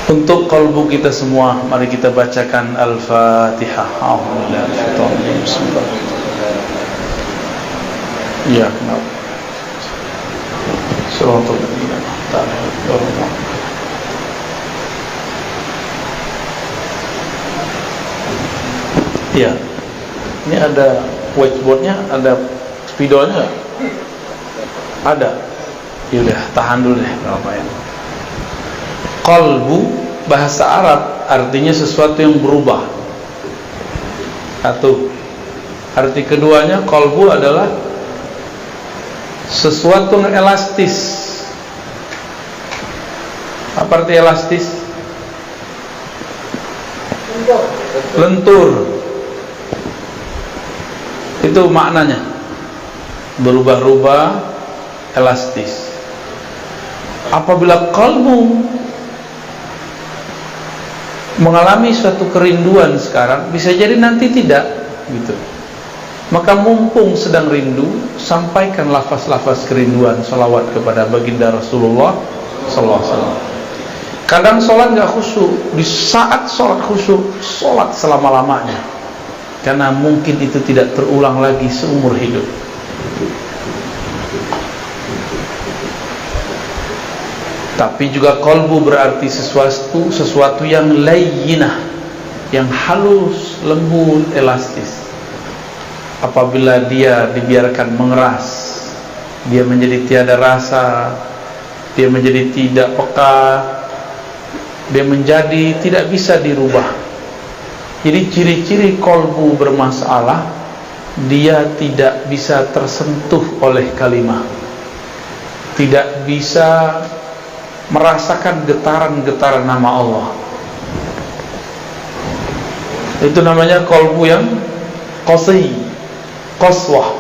Untuk kalbu kita semua, mari kita bacakan Al-Fatihah. Ya, kenapa? Suratul Ya, ini ada whiteboardnya, ada spidolnya nggak? Ada. Yaudah, tahan dulu deh berapa ya. Qalbu bahasa Arab artinya sesuatu yang berubah. Satu. Arti keduanya qalbu adalah sesuatu yang elastis. Apa arti elastis? Lentur. Itu maknanya. Berubah-ubah, elastis. Apabila qalbu mengalami suatu kerinduan sekarang, bisa jadi nanti tidak, gitu. Maka mumpung sedang rindu, sampaikan lafaz-lafaz kerinduan, salawat kepada baginda Rasulullah sallallahu alaihi wasallam. Kadang sholat nggak khusyuk, di saat sholat khusyuk, sholat selama-lamanya, karena mungkin itu tidak terulang lagi seumur hidup. Tapi juga qalbu berarti sesuatu yang layyinah, yang halus, lembut, elastis. Apabila dia dibiarkan mengeras, dia menjadi tiada rasa, dia menjadi tidak peka, dia menjadi tidak bisa dirubah. Jadi ciri-ciri qalbu bermasalah, dia tidak bisa tersentuh oleh kalimah, tidak bisa merasakan getaran-getaran nama Allah. Itu namanya qalbu yang qasi, qaswah.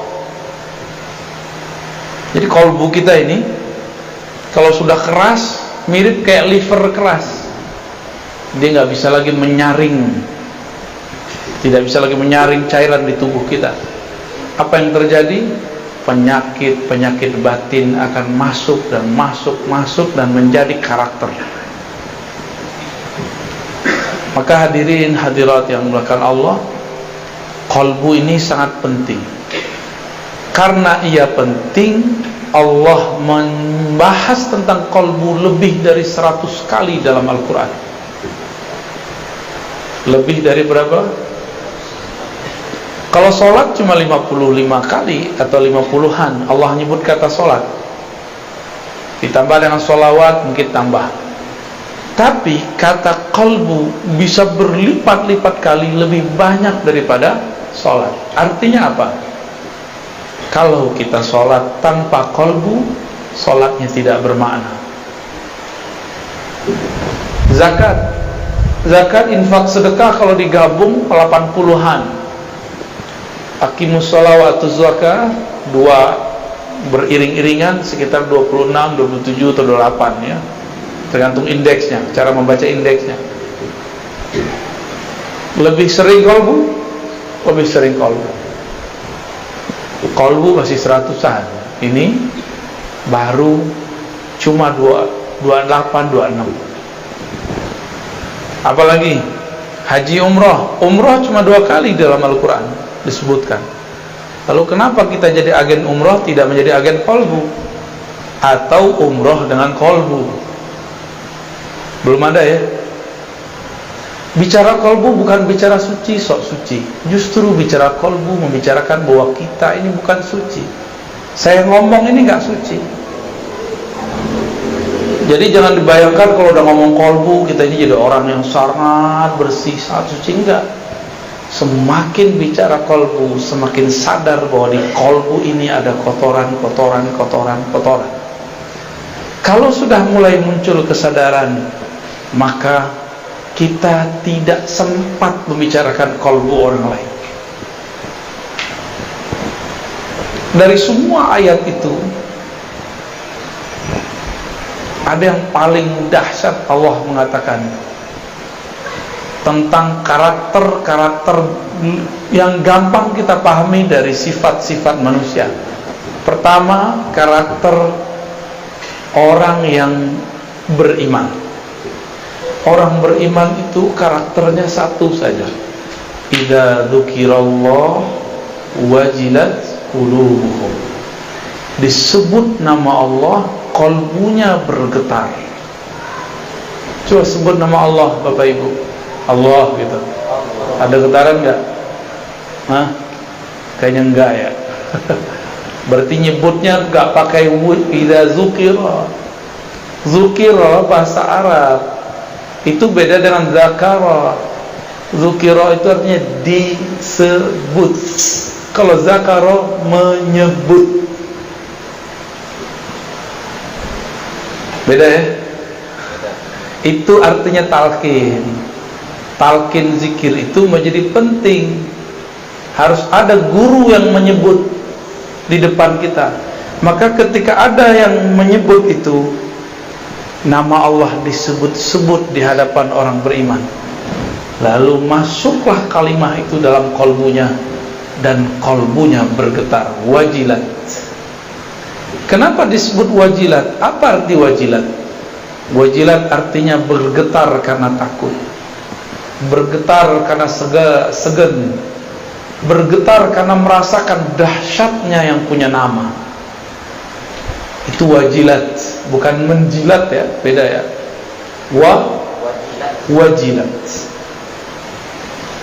Jadi qalbu kita ini kalau sudah keras, mirip kayak liver keras. Dia nggak bisa lagi menyaring, tidak bisa lagi menyaring cairan di tubuh kita. Apa yang terjadi? Penyakit-penyakit batin akan masuk dan menjadi karakter. Maka hadirin hadirat yang dimuliakan Allah, qalbu ini sangat penting. Karena ia penting, Allah membahas tentang qalbu lebih dari 100 kali dalam Al-Quran. Lebih dari berapa? Kalau sholat cuma 55 kali atau 50-an Allah nyebut kata sholat, ditambah dengan sholawat mungkin tambah. Tapi kata qalbu bisa berlipat-lipat kali lebih banyak daripada sholat. Artinya apa? Kalau kita sholat tanpa qalbu, sholatnya tidak bermakna. Zakat, infak, sedekah kalau digabung 80-an. Aqimus shalah wa atuz zakah, dua beriring-iringan sekitar 26, 27 atau 28 ya. Tergantung indeksnya, cara membaca indeksnya. Lebih sering qalbu, lebih sering qalbu. Qalbu masih 100-an. Ini baru cuma 28, 26. Apalagi haji umrah cuma 2 kali dalam Al-Quran disebutkan. Lalu kenapa kita jadi agen umrah tidak menjadi agen qalbu? Atau umrah dengan qalbu? Belum ada ya. Bicara qalbu bukan bicara suci, sok suci. Justru bicara qalbu membicarakan bahwa kita ini bukan suci. Saya ngomong ini gak suci. Jadi jangan dibayangkan kalau udah ngomong qalbu kita ini jadi orang yang sangat bersih, sangat suci. Enggak. Semakin bicara qalbu, semakin sadar bahwa di qalbu ini ada kotoran. Kalau sudah mulai muncul kesadaran, maka kita tidak sempat membicarakan qalbu orang lain. Dari semua ayat itu, ada yang paling dahsyat. Allah mengatakan tentang karakter-karakter yang gampang kita pahami dari sifat-sifat manusia. Pertama, karakter orang yang beriman. Orang beriman itu karakternya satu saja. Idza dzukirallah wajilat qulubuhum. Disebut nama Allah, kalbunya bergetar. Coba sebut nama Allah, Bapak Ibu. Allah gitu. Ada getaran enggak? Hah? Kayaknya enggak ya. Berarti nyebutnya enggak pakai idza dzukira. Dzukira bahasa Arab. Itu beda dengan zakara. Dzukira itu artinya disebut. Kalau zakara menyebut. Beda ya? Itu artinya talqin. Talqin zikir itu menjadi penting. Harus ada guru yang menyebut di depan kita. Maka ketika ada yang menyebut itu, nama Allah disebut-sebut di hadapan orang beriman, lalu masuklah kalimah itu dalam kalbunya, dan kalbunya bergetar. Wajilat. Kenapa disebut wajilat? Apa arti wajilat? Wajilat artinya bergetar karena takut, bergetar karena segan, bergetar karena merasakan dahsyatnya yang punya nama. Itu wajilat, bukan menjilat ya, beda ya. Wajilat.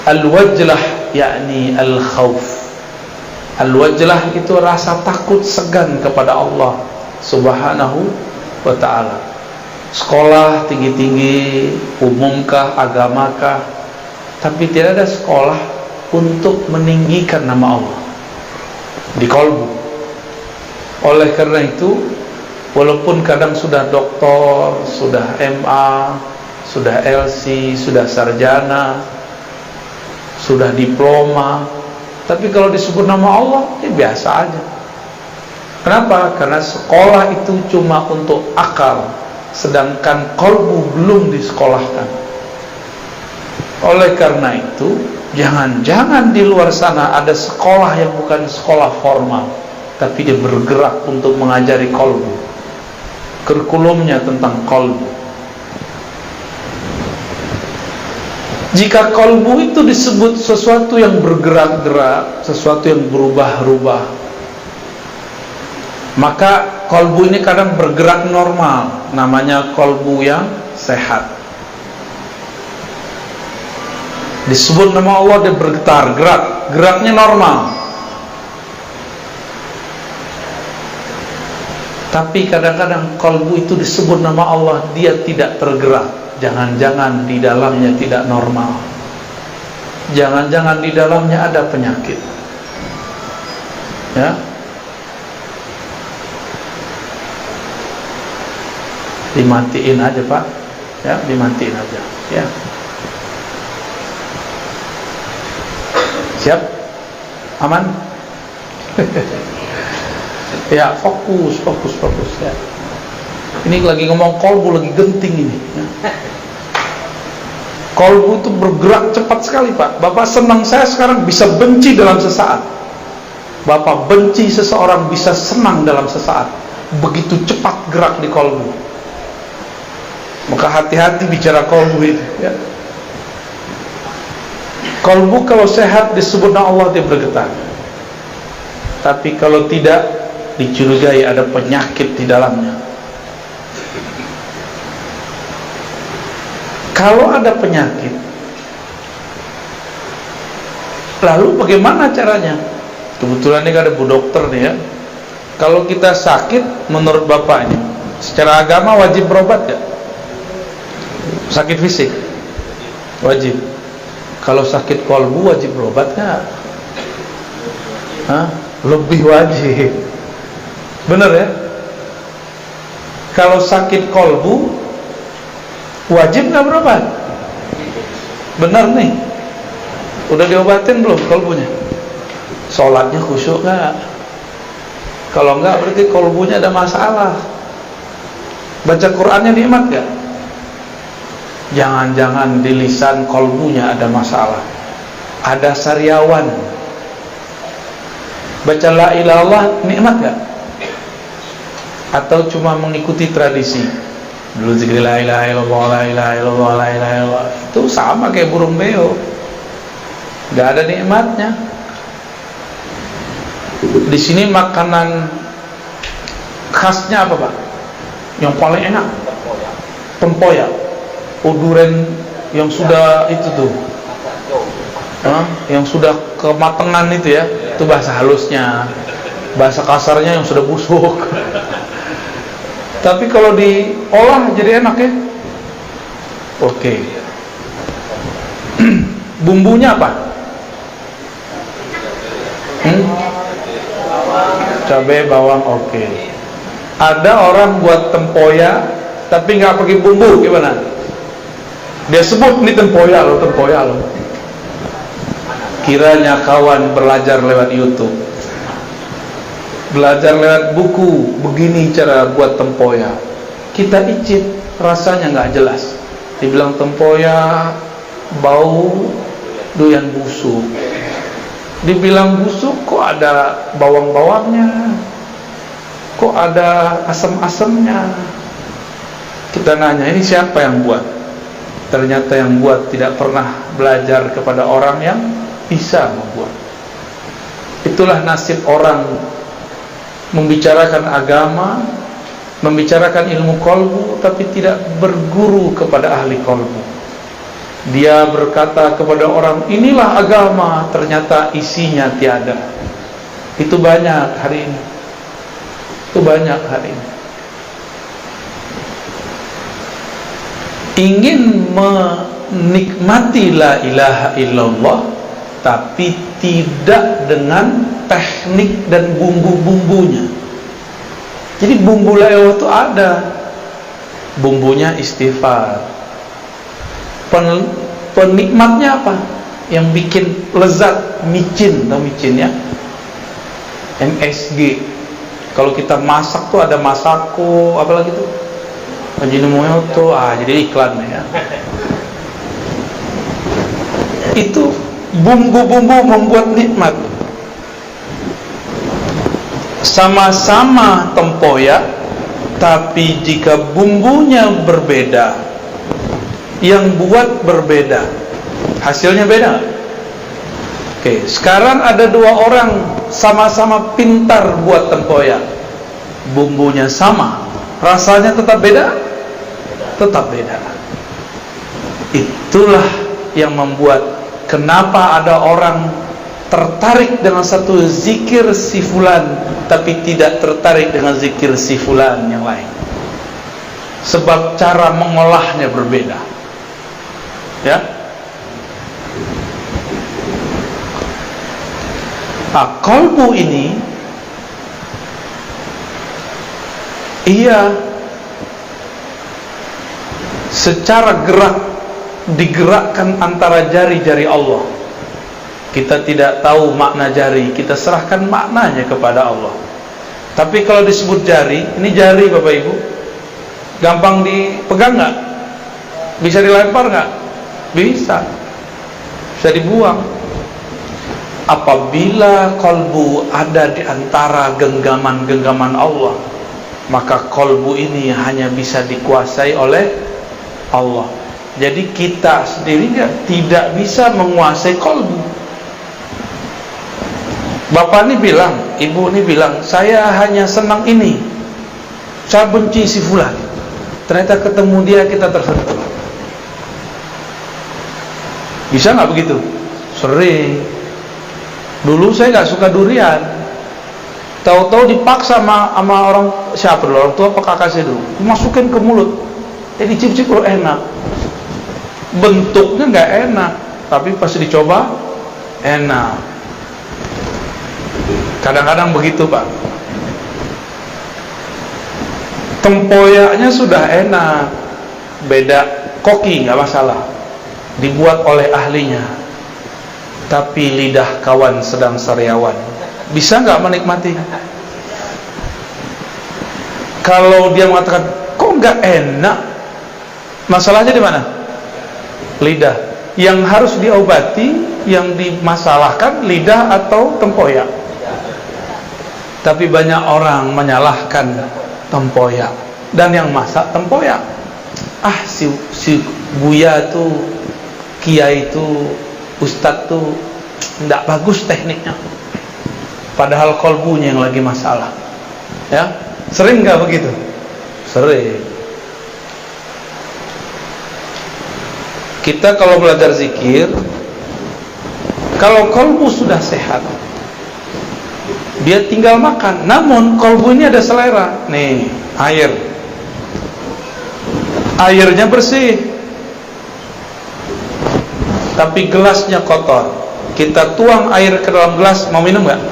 Al-wajlah yakni al-khawf. Al-wajlah itu rasa takut, segan kepada Allah Subhanahu wa ta'ala. Sekolah tinggi-tinggi, umumkah, agamakah, tapi tidak ada sekolah untuk meninggikan nama Allah di kalbu. Oleh karena itu, walaupun kadang sudah doktor, sudah MA, sudah LC, sudah sarjana, sudah diploma, tapi kalau disebut nama Allah, ya biasa aja. Kenapa? Karena sekolah itu cuma untuk akal, sedangkan kalbu belum disekolahkan. Oleh karena itu, jangan-jangan di luar sana ada sekolah yang bukan sekolah formal, tapi dia bergerak untuk mengajari kalbu. Kurikulumnya tentang kalbu. Jika kalbu itu disebut sesuatu yang bergerak-gerak, sesuatu yang berubah-ubah, maka kalbu ini kadang bergerak normal, namanya kalbu yang sehat. Disebut nama Allah, dia bergetar, geraknya normal. Tapi kadang-kadang kalbu itu disebut nama Allah, dia tidak tergerak. Jangan-jangan di dalamnya tidak normal. Jangan-jangan di dalamnya ada penyakit. Ya. Dimatiin aja, Pak. Ya, dimatiin aja. Ya. Siap? Aman? Ya, fokus ya. Ini lagi ngomong kalbu, lagi genting ini ya. Kalbu itu bergerak cepat sekali, Pak. Bapak senang, saya sekarang bisa benci dalam sesaat. Bapak benci seseorang bisa senang dalam sesaat. Begitu cepat gerak di kalbu. Maka hati-hati bicara kalbu itu ya. Kalbu kalau sehat disebut nama Allah, dia bergetar. Tapi kalau tidak, dicurigai ada penyakit di dalamnya. Kalau ada penyakit, lalu bagaimana caranya? Kebetulan ini ada Bu Dokter nih ya. Kalau kita sakit, menurut Bapak ini, secara agama wajib berobat ya? Sakit fisik wajib. Kalau sakit kalbu wajib berobat nggak? Lebih wajib. Bener ya? Kalau sakit kalbu wajib nggak berobat? Bener nih. Udah diobatin belum kalbunya? Sholatnya khusyuk nggak? Kalau nggak berarti kalbunya ada masalah. Baca Qur'annya nikmat nggak? Jangan-jangan di lisan kalbunya ada masalah. Ada sariawan. Baca la ilaha illallah nikmat gak? Atau cuma mengikuti tradisi? Dulu zikir la ilaha illallah, la ilaha illallah, la ilaha illallah, itu sama kayak burung beo, nggak ada nikmatnya. Di sini makanan khasnya apa Pak? Yang paling enak? Tempoyak. Durian yang sudah itu tuh, yang sudah kematangan itu ya, itu bahasa halusnya. Bahasa kasarnya yang sudah busuk. Tapi kalau diolah jadi enak ya. Oke. Bumbunya apa? Cabai, bawang, oke. Ada orang buat tempoyak tapi nggak pakai bumbu, gimana? Dia sebut ini tempoyak loh, tempoyak loh. Kiranya kawan belajar lewat YouTube, belajar lewat buku, begini cara buat tempoyak. Kita icip, rasanya nggak jelas. Dibilang tempoyak bau doyan busuk. Dibilang busuk, kok ada bawang-bawangnya, kok ada asam-asamnya. Kita nanya, ini siapa yang buat? Ternyata yang buat tidak pernah belajar kepada orang yang bisa membuat. Itulah nasib orang membicarakan agama, membicarakan ilmu qalbu, tapi tidak berguru kepada ahli qalbu. Dia berkata kepada orang, inilah agama, ternyata isinya tiada. Itu banyak hari ini. Itu banyak hari ini. Ingin menikmati la ilaha illallah, tapi tidak dengan teknik dan bumbu-bumbunya. Jadi bumbu la ilaha itu ada, bumbunya istighfar. Penikmatnya apa? Yang bikin lezat, micin, tahu micin ya? MSG. Kalau kita masak tuh ada masako, apalagi tuh? Ajinomoto, jadi iklan ya. Itu bumbu-bumbu membuat nikmat. Sama-sama tempoyak, tapi jika bumbunya berbeda, yang buat berbeda, hasilnya beda. Oke, sekarang ada dua orang sama-sama pintar buat tempoyak, bumbunya sama, rasanya tetap beda? Tetap beda. Itulah yang membuat kenapa ada orang tertarik dengan satu zikir si fulan tapi tidak tertarik dengan zikir si fulan yang lain. Sebab cara mengolahnya berbeda. Ya. Nah, qalbu ini ia secara gerak digerakkan antara jari-jari Allah. Kita tidak tahu makna jari, kita serahkan maknanya kepada Allah. Tapi kalau disebut jari, ini jari Bapak Ibu, gampang dipegang nggak? Bisa dilempar nggak? Bisa dibuang. Apabila kalbu ada di antara genggaman-genggaman Allah, maka kalbu ini hanya bisa dikuasai oleh Allah. Jadi kita sendiri tidak bisa menguasai kalbu. Bapak ini bilang, ibu ini bilang, saya hanya senang ini, saya benci si fulan. Ternyata ketemu dia kita tersentuh. Bisa nggak begitu? Sering. Dulu saya nggak suka durian, tahu-tahu dipaksa sama orang, siapa dulu, orang tua apa kakak saya dulu, masukin ke mulut, jadi cip-cip enak. Bentuknya nggak enak, tapi pas dicoba enak. Kadang-kadang begitu Pak. Tempoyaknya sudah enak, beda koki nggak masalah, dibuat oleh ahlinya. Tapi lidah kawan sedang sariawan, bisa nggak menikmati? Kalau dia mengatakan kok nggak enak, masalahnya di mana? Lidah. Yang harus diobati, yang dimasalahkan lidah atau tempoyak. Tapi banyak orang menyalahkan tempoyak, dan yang masak tempoyak. si Buya tuh, Kiai tuh, Ustadz tuh tidak bagus tekniknya, padahal kolbunya yang lagi masalah. Ya, sering nggak begitu? Sering. Kita kalau belajar zikir, kalau kolbu sudah sehat, dia tinggal makan. Namun kolbu ini ada selera. Nih, airnya bersih, tapi gelasnya kotor. Kita tuang air ke dalam gelas, mau minum nggak?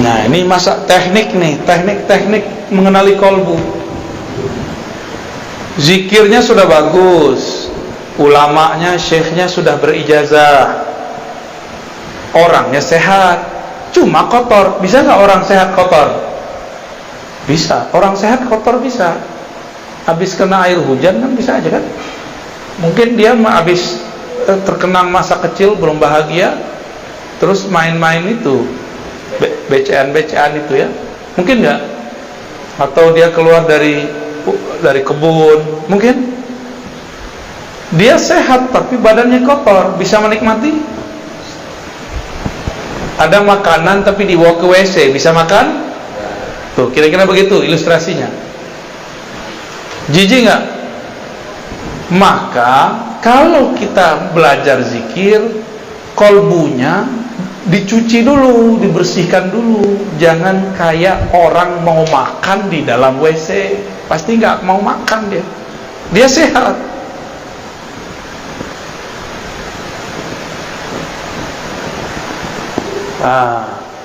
Nah, ini masa teknik nih, teknik mengenali kolbu. Zikirnya sudah bagus, ulamanya, syekhnya sudah berijazah, orangnya sehat, cuma kotor. Bisa nggak orang sehat kotor? Bisa. Orang sehat kotor bisa. Habis kena air hujan kan bisa aja kan? Mungkin dia habis terkenang masa kecil belum bahagia, terus main-main itu, becean itu ya, mungkin nggak? Atau dia keluar dari kebun, mungkin dia sehat tapi badannya kotor, bisa menikmati? Ada makanan tapi dibawa ke WC, bisa makan? Tuh, kira-kira begitu ilustrasinya. Jijik nggak? Maka kalau kita belajar zikir, kolbunya dicuci dulu, dibersihkan dulu. Jangan kayak orang mau makan di dalam WC, pasti nggak mau makan dia sehat.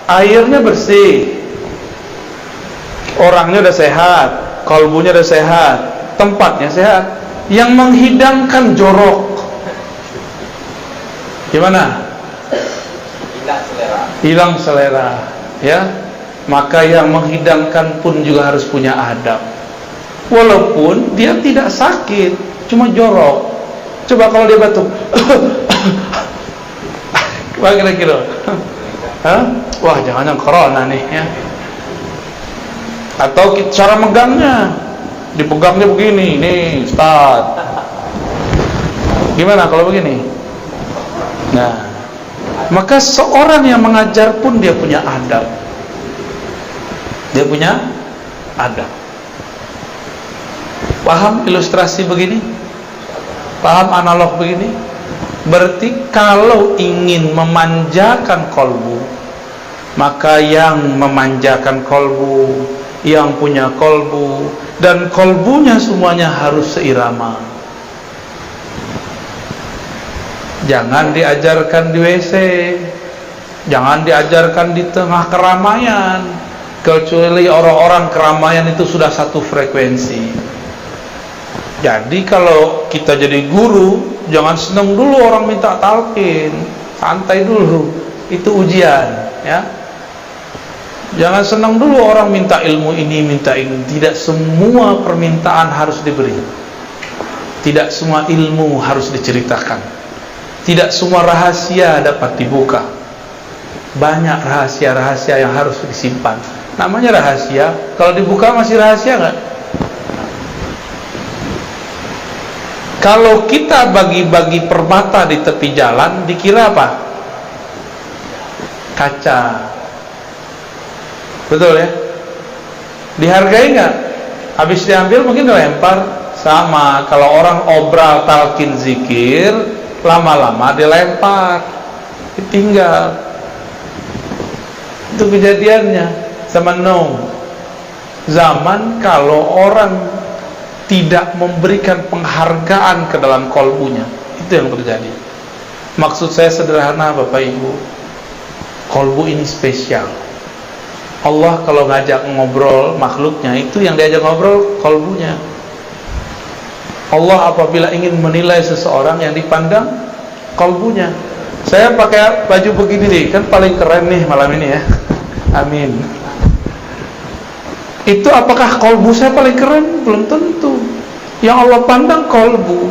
Airnya bersih, orangnya udah sehat, kolbunya udah sehat, tempatnya sehat. Yang menghidangkan jorok gimana? Hilang selera, ya. Maka yang menghidangkan pun juga harus punya adab, walaupun dia tidak sakit, cuma jorok. Coba kalau dia batuk kira-kira wah, jangan-jangan corona nih ya. Atau cara megangnya, dipegangnya begini, nih Ustaz, gimana kalau begini? Nah, maka seorang yang mengajar pun dia punya adab. Dia punya adab. Paham ilustrasi begini? Paham analog begini? Berarti kalau ingin memanjakan kolbu, maka yang memanjakan kolbu, yang punya kolbu, dan kolbunya semuanya harus seirama. Jangan diajarkan di WC, jangan diajarkan di tengah keramaian, kecuali orang-orang keramaian itu sudah satu frekuensi. Jadi kalau kita jadi guru, jangan senang dulu orang minta talqin, santai dulu, itu ujian ya. Jangan senang dulu orang minta ilmu ini, minta ini. Tidak semua permintaan harus diberi, tidak semua ilmu harus diceritakan, tidak semua rahasia dapat dibuka. Banyak rahasia-rahasia yang harus disimpan. Namanya rahasia, kalau dibuka masih rahasia nggak? Kalau kita bagi-bagi permata di tepi jalan, dikira apa? Kaca. Betul ya? Dihargai nggak? Habis diambil mungkin dilempar. Sama, kalau orang obral talqin zikir, lama-lama dilempar, ditinggal. Itu kejadiannya zaman Nuh. Zaman kalau orang tidak memberikan penghargaan ke dalam kolbunya, itu yang terjadi. Maksud saya sederhana Bapak Ibu, kolbu ini spesial. Allah kalau ngajak ngobrol makhluknya, itu yang diajak ngobrol kolbunya. Allah apabila ingin menilai seseorang, yang dipandang kolbunya. Saya pakai baju begini nih, kan paling keren nih malam ini ya. Amin. Itu apakah kolbu saya paling keren? Belum tentu. Yang Allah pandang kolbu.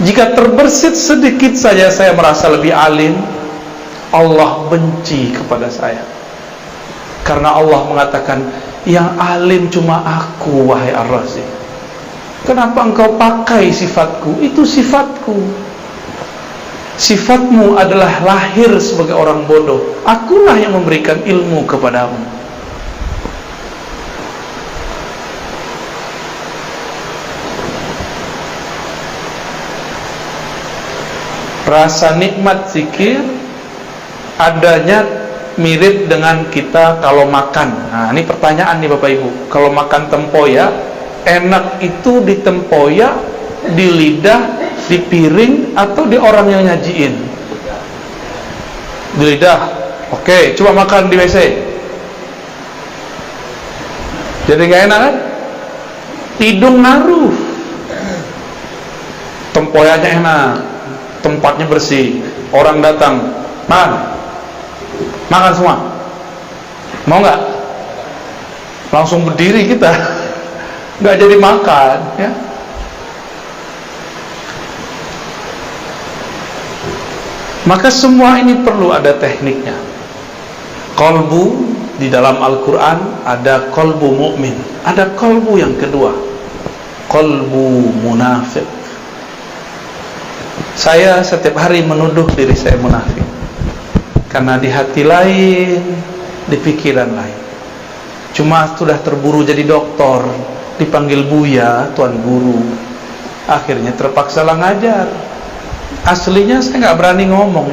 Jika terbersit sedikit saja saya merasa lebih alim, Allah benci kepada saya. Karena Allah mengatakan, yang alim cuma aku wahai Ar-Razi. Kenapa engkau pakai sifatku? Itu sifatku. Sifatmu adalah lahir sebagai orang bodoh. Akulah yang memberikan ilmu kepadamu. Rasa nikmat zikir adanya mirip dengan kita kalau makan. Nah, ini pertanyaan nih Bapak Ibu. Kalau makan tempoyak, enak itu di tempoyak, di lidah, di piring, atau di orang yang nyajiin? Di lidah. Oke, coba makan di WC. Jadi gak enak kan? Hidung ngaruh. Tempoyaknya enak, tempatnya bersih, orang datang, makan semua. Mau nggak? Langsung berdiri kita, nggak jadi makan, ya. Maka semua ini perlu ada tekniknya. Qalbu di dalam Al-Quran ada qalbu mu'min, ada qalbu yang kedua, qalbu munafik. Saya setiap hari menuduh diri saya munafik, karena di hati lain, di pikiran lain. Cuma sudah terburu jadi doktor, dipanggil Buya, Tuan Guru, akhirnya terpaksa lah ngajar. Aslinya saya nggak berani ngomong.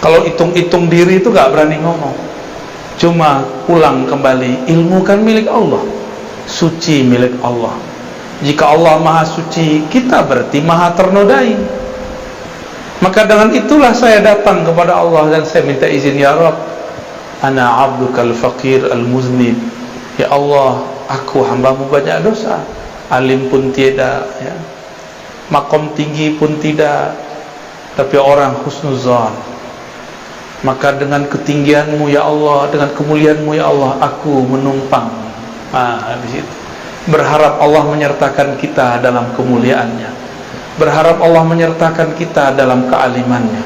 Kalau hitung-hitung diri itu nggak berani ngomong. Cuma pulang kembali, ilmu kan milik Allah, suci milik Allah. Jika Allah maha suci, kita berarti maha ternodai. Maka dengan itulah saya datang kepada Allah dan saya minta izin, ya Rabb, ana abdukal faqir al-muznib. Ya Allah, aku hambamu banyak dosa, alim pun tiada, ya, makom tinggi pun tidak, tapi orang husnuzan. Maka dengan ketinggianmu ya Allah, dengan kemuliaanmu ya Allah, aku menumpang. Di situ berharap Allah menyertakan kita dalam kemuliaannya, berharap Allah menyertakan kita dalam kealimannya,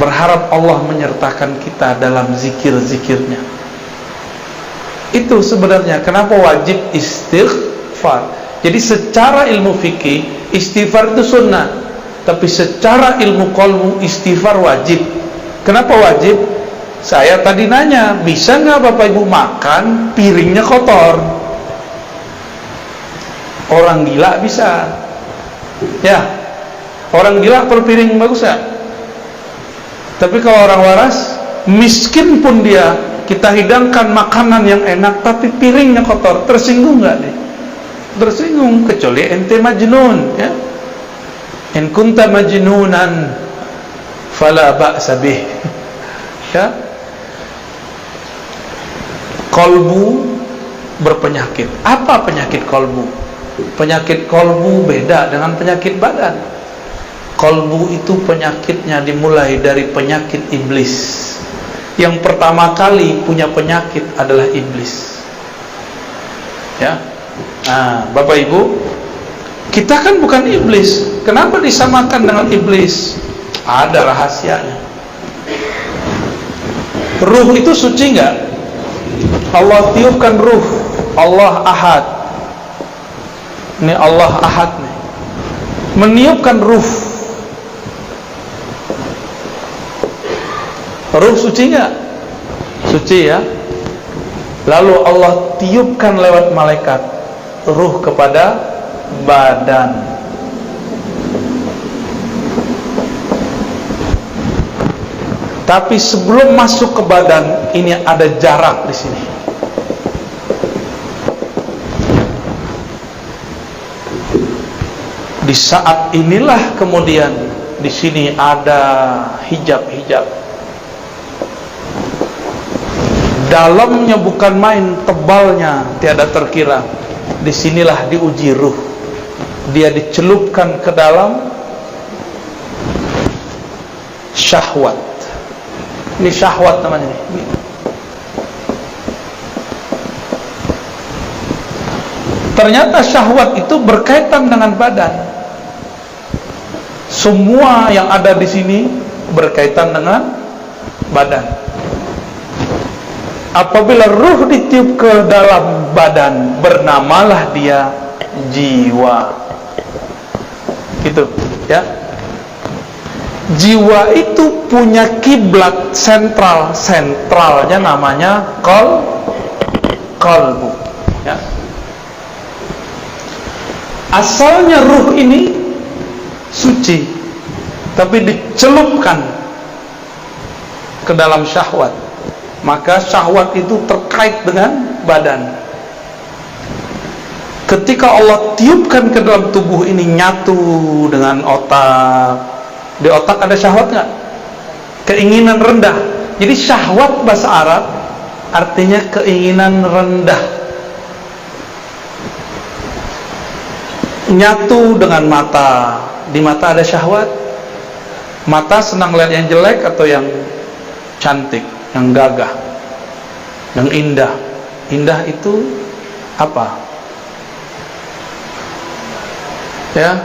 berharap Allah menyertakan kita dalam zikir-zikirnya. Itu sebenarnya kenapa wajib istighfar. Jadi secara ilmu fikih istighfar itu sunnah, tapi secara ilmu qalbu istighfar wajib. Kenapa wajib? Saya tadi nanya, bisa nggak Bapak Ibu makan piringnya kotor? Orang gila bisa, ya. Orang gila kalau piring bagus ya. Tapi kalau orang waras, miskin pun dia, kita hidangkan makanan yang enak, tapi piringnya kotor, tersinggung nggak nih? Tersinggung, kecuali ente majnun, ya. In kunta majnunan fala ba'sa bih, ya. Kolbu berpenyakit. Apa penyakit kolbu? Penyakit kolbu beda dengan penyakit badan. Kolbu itu penyakitnya dimulai dari penyakit iblis. Yang pertama kali punya penyakit adalah iblis, ya. Bapak Ibu, kita kan bukan iblis. Kenapa disamakan dengan iblis? Ada rahasianya. Ruh itu suci nggak? Allah tiupkan ruh. Allah Ahad. Ini Allah Ahad nih, meniupkan ruh. Ruh suci nggak? Suci, ya. Lalu Allah tiupkan lewat malaikat ruh kepada badan. Tapi sebelum masuk ke badan, ini ada jarak di sini. Di saat inilah kemudian di sini ada hijab-hijab. Dalamnya bukan main, tebalnya tiada terkira. Disinilah diuji ruh. Dia dicelupkan ke dalam syahwat. Ini syahwat namanya ini. Ternyata syahwat itu berkaitan dengan badan. Semua yang ada di sini berkaitan dengan badan. Apabila ruh ditiup ke dalam badan, bernamalah dia jiwa. Gitu, ya. Jiwa itu punya kiblat sentral, sentralnya namanya qalbu, ya. Asalnya ruh ini suci, tapi dicelupkan ke dalam syahwat, maka syahwat itu terkait dengan badan. Ketika Allah tiupkan ke dalam tubuh ini, nyatu dengan otak. Di otak ada syahwat nggak? Keinginan rendah. Jadi syahwat bahasa Arab artinya keinginan rendah. Nyatu dengan mata. Di mata ada syahwat. Mata senang lihat yang jelek atau yang cantik, yang gagah, yang indah. Indah itu apa? Ya,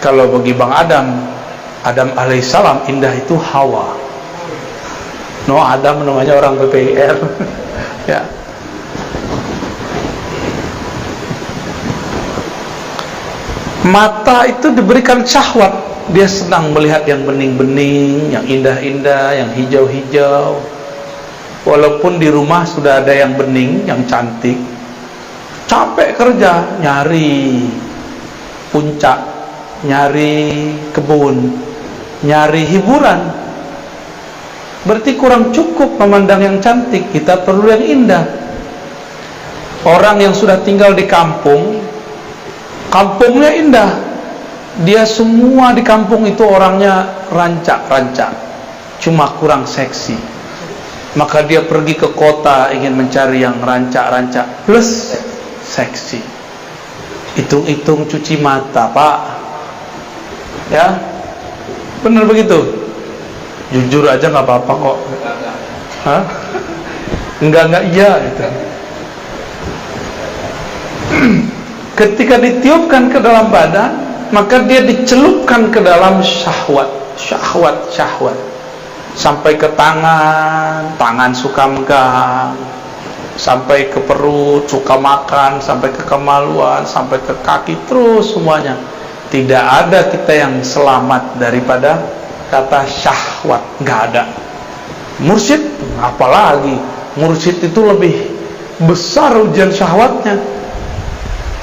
kalau bagi Bang Adam alaihissalam, indah itu Hawa. No, Adam namanya orang PPR. Ya. Mata itu diberikan syahwat. Dia senang melihat yang bening-bening, yang indah-indah, yang hijau-hijau. Walaupun di rumah sudah ada yang bening, yang cantik, capek kerja, nyari puncak, nyari kebun, nyari hiburan. Berarti kurang cukup memandang yang cantik, kita perlu yang indah. Orang yang sudah tinggal di kampung, kampungnya indah, dia semua di kampung itu orangnya rancak-rancak, cuma kurang seksi. Maka dia pergi ke kota ingin mencari yang rancak-rancak plus seksi. Hitung-hitung cuci mata, Pak. Ya, benar begitu. Jujur aja nggak apa-apa kok. Hah? Enggak iya gitu. Ketika ditiupkan ke dalam badan, maka dia dicelupkan ke dalam syahwat, sampai ke tangan suka megang, sampai ke perut suka makan, sampai ke kemaluan, sampai ke kaki, terus semuanya. Tidak ada kita yang selamat daripada kata syahwat, nggak ada. Mursyid, apalagi mursyid itu lebih besar ujian syahwatnya.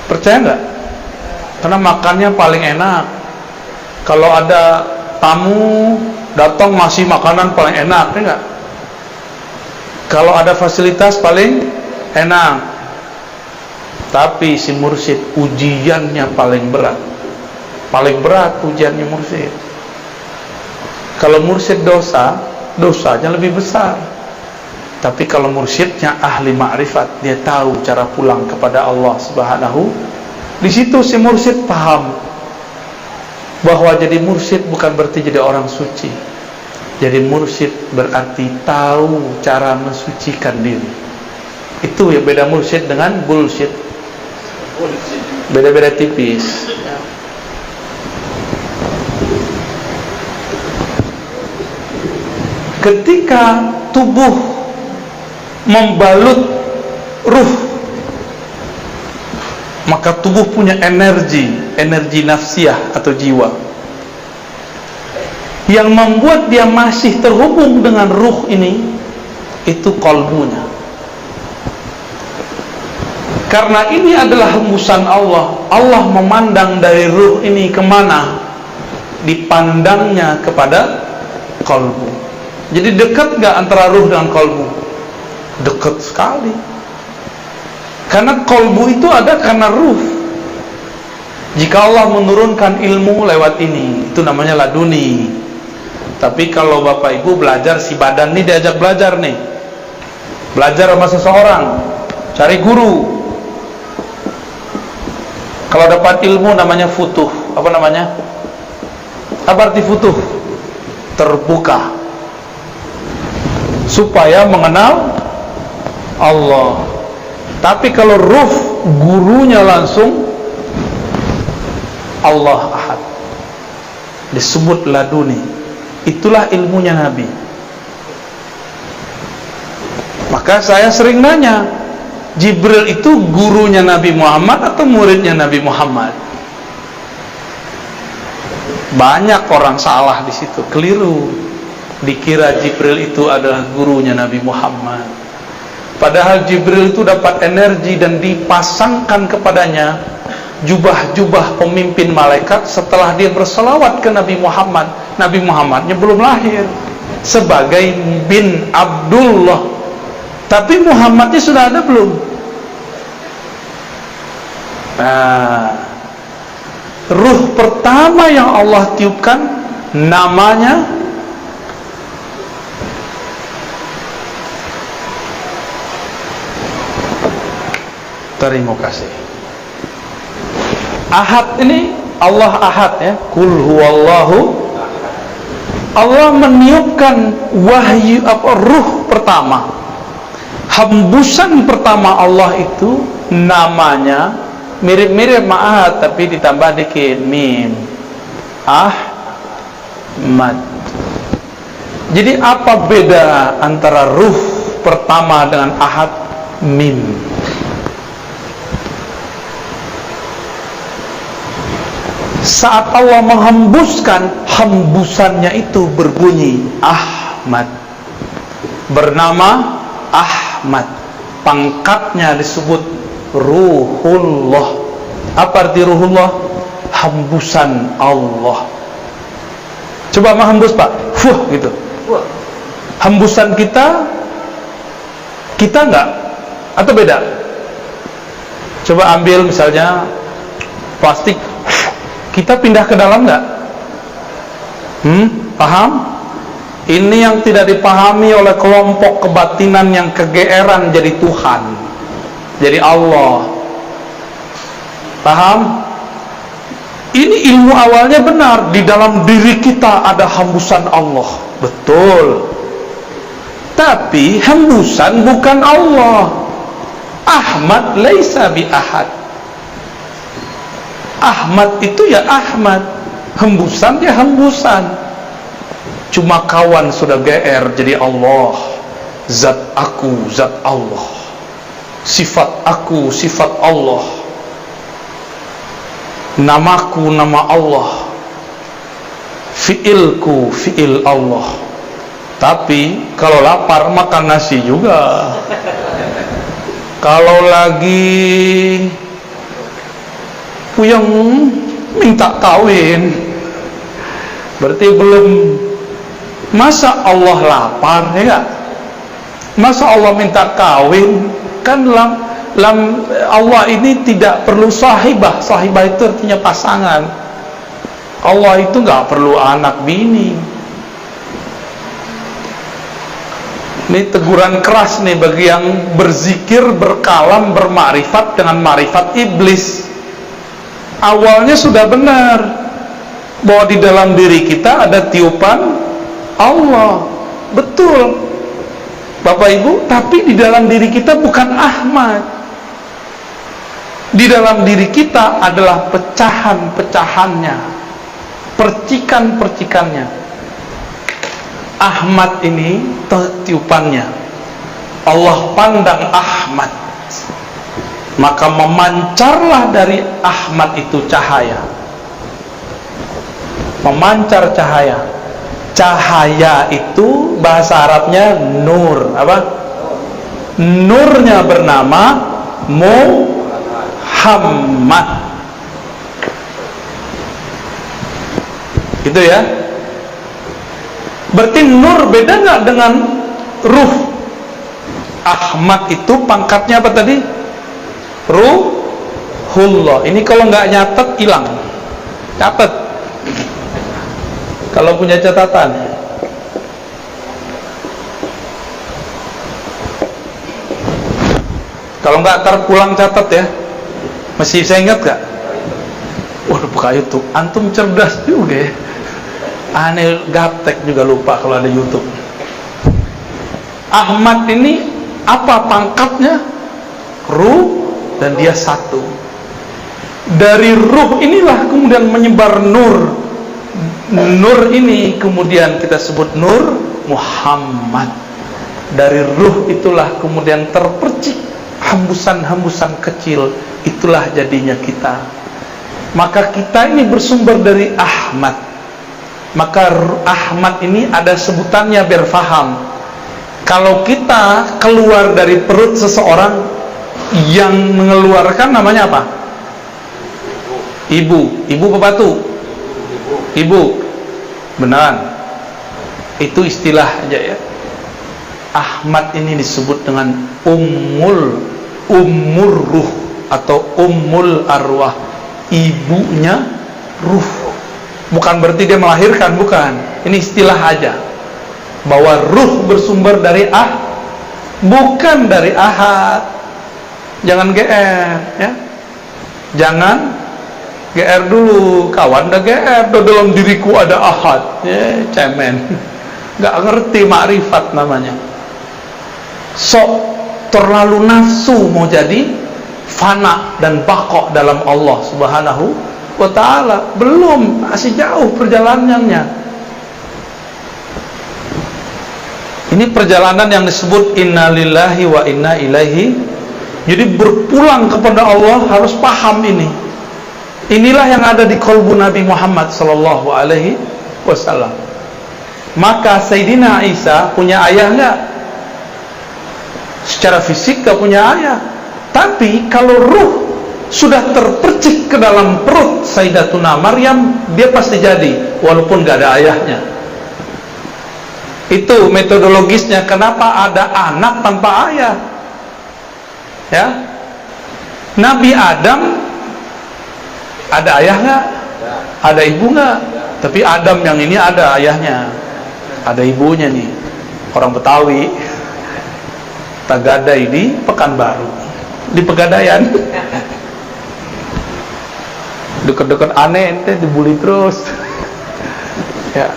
Percaya nggak? Karena makannya paling enak. Kalau ada tamu datang masih makanan paling enak, ya nggak? Kalau ada fasilitas paling enak. Tapi si mursyid ujiannya paling berat. Paling berat ujiannya mursyid. Kalau mursyid dosanya lebih besar. Tapi kalau mursyidnya ahli ma'rifat, dia tahu cara pulang kepada Allah Subhanahu. Di situ si mursyid paham bahwa jadi mursyid bukan berarti jadi orang suci. Jadi mursyid berarti tahu cara mensucikan diri. Itu ya beda mursyid dengan bullshit. Beda-beda tipis. Ketika tubuh membalut ruh, maka tubuh punya energi nafsiyah atau jiwa yang membuat dia masih terhubung dengan ruh ini, itu qalbunya. Karena ini adalah hembusan Allah. Allah memandang dari ruh ini kemana? Dipandangnya kepada qalbu. Jadi dekat gak antara ruh dengan qalbu? Dekat sekali. Karena qalbu itu ada karena ruh. Jika Allah menurunkan ilmu lewat ini, itu namanya laduni. Tapi kalau Bapak Ibu belajar, si badan ini diajak belajar nih, belajar sama seseorang, cari guru. Kalau dapat ilmu namanya futuh. Apa namanya? Apa arti futuh? Terbuka, supaya mengenal Allah. Tapi kalau ruh, gurunya langsung Allah Ahad, disebut laduni. Itulah ilmunya Nabi. Maka Maka saya sering nanya, Jibril itu gurunya Nabi Muhammad atau muridnya Nabi Muhammad? Banyak orang salah di situ, keliru. Dikira Jibril itu adalah gurunya Nabi Muhammad. Padahal Jibril itu dapat energi dan dipasangkan kepadanya jubah-jubah pemimpin malaikat setelah dia berselawat ke Nabi Muhammad. Nabi Muhammadnya belum lahir, sebagai bin Abdullah. Tapi Muhammadnya sudah ada belum? Nah, ruh pertama yang Allah tiupkan namanya terima kasih. Ahad ini Allah Ahad ya. Kul huwallahu. Allah meniupkan wahyu ruh pertama. Hembusan pertama Allah itu namanya mirip-mirip Ahad tapi ditambah dikit mim. Ahmad. Jadi apa beda antara ruh pertama dengan Ahad? Mim. Saat Allah menghembuskan, hembusannya itu berbunyi Ahmad, bernama Ahmad. Pangkatnya disebut Ruhullah. Apa arti Ruhullah? Hembusan Allah. Coba menghembus Pak, gitu. Hembusan kita enggak? Atau beda? Coba ambil misalnya plastik, kita pindah ke dalam enggak? Paham? Ini yang tidak dipahami oleh kelompok kebatinan yang kegeeran jadi Tuhan, jadi Allah. Paham? Ini ilmu awalnya benar. Di dalam diri kita ada hembusan Allah. Betul. Tapi hembusan bukan Allah. Ahmad laisa bi ahad. Ahmad itu ya Ahmad, hembusan ya hembusan. Cuma kawan sudah GR jadi Allah. Zat aku, zat Allah. Sifat aku, sifat Allah. Namaku, nama Allah. Fi'ilku, fi'il Allah. Tapi kalau lapar makan nasi juga. Kalau lagi puyeng minta kawin, berarti belum. Masa Allah lapar ya gak? Masa Allah minta kawin? Kan dalam Allah ini tidak perlu sahibah. Sahibah itu artinya pasangan. Allah itu gak perlu anak bini. Ini teguran keras nih bagi yang berzikir, berkalam, bermakrifat dengan makrifat iblis. Awalnya sudah benar bahwa di dalam diri kita ada tiupan Allah. Betul Bapak Ibu, tapi di dalam diri kita bukan Ahmad. Di dalam diri kita adalah pecahan-pecahannya, percikan-percikannya. Ahmad ini tiupannya. Allah pandang Ahmad, maka memancarlah dari Ahmad itu cahaya. Memancar cahaya. Cahaya itu bahasa Arabnya nur. Apa? Nurnya bernama Muhammad. Gitu ya. Berarti nur beda nggak dengan ruh? Ahmad itu pangkatnya apa tadi? Ruhullah. Ini kalau nggak nyatet hilang. Catat. Kalau punya catatan. Kalau nggak ntar pulang catat ya. Masih saya ingat nggak? Waduh, buka YouTube. Antum cerdas juga ya. Aneh gaptek juga lupa kalau ada YouTube. Ahmad ini apa pangkatnya? Ruh, dan dia satu. Dari ruh inilah kemudian menyebar nur. Nur ini kemudian kita sebut Nur Muhammad. Dari ruh itulah kemudian terpercik hembusan-hembusan kecil, itulah jadinya kita. Maka kita ini bersumber dari Ahmad. Maka Ahmad ini ada sebutannya biar faham. Kalau kita keluar dari perut seseorang, yang mengeluarkan namanya apa? Ibu. Ibu apa batu? Ibu. Beneran. Itu istilah aja ya. Ahmad ini disebut dengan ummur ruh atau ummul arwah, ibunya ruh. Bukan berarti dia melahirkan, bukan. Ini istilah aja, bahwa ruh bersumber dari bukan dari ahad. Jangan GR ya. Jangan GR dulu, kawan dah GR, dalam diriku ada ahad ya, cemen. Gak ngerti makrifat namanya. Sok terlalu nafsu mau jadi fana dan baqo dalam Allah Subhanahu wa ta'ala. Belum, masih jauh perjalanannya. Ini perjalanan yang disebut inna lillahi wa inna ilaihi. Jadi berpulang kepada Allah harus paham ini. Inilah yang ada di qalbu Nabi Muhammad sallallahu alaihi wasallam. Maka Sayyidina Isa punya ayah enggak? Secara fisik gak punya ayah. Tapi kalau ruh sudah terpercik ke dalam perut Sayyidatuna Maryam, dia pasti jadi, walaupun gak ada ayahnya. Itu metodologisnya. Kenapa ada anak tanpa ayah ya? Nabi Adam ada ayah gak? Ada ibu gak? Tapi Adam yang ini ada ayahnya, ada ibunya nih. Orang Betawi, Tagadai di Pekanbaru, di Pegadaian. Deket-deket aneh ente dibully terus ya.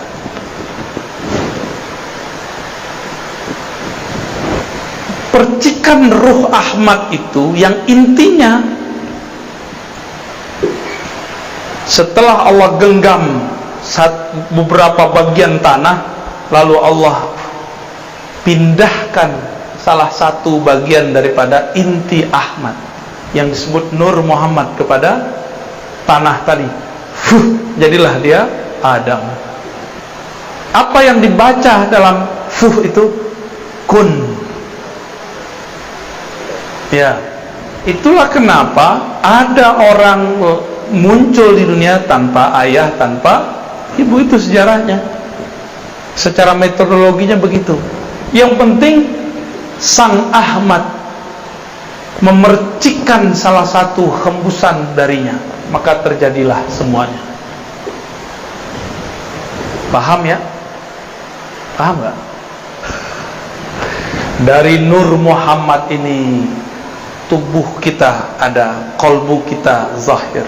Percikan ruh Ahmad itu yang intinya setelah Allah genggam beberapa bagian tanah, lalu Allah pindahkan salah satu bagian daripada inti Ahmad yang disebut Nur Muhammad kepada tanah tadi. Jadilah dia Adam. Apa yang dibaca dalam itu? Kun. Ya, itulah kenapa ada orang muncul di dunia tanpa ayah, tanpa ibu. Itu sejarahnya. Secara metodologinya begitu. Yang penting Sang Ahmad memercikkan salah satu hembusan darinya, maka terjadilah semuanya. Paham ya? Paham gak? Dari Nur Muhammad ini tubuh kita ada, kolbu kita zahir.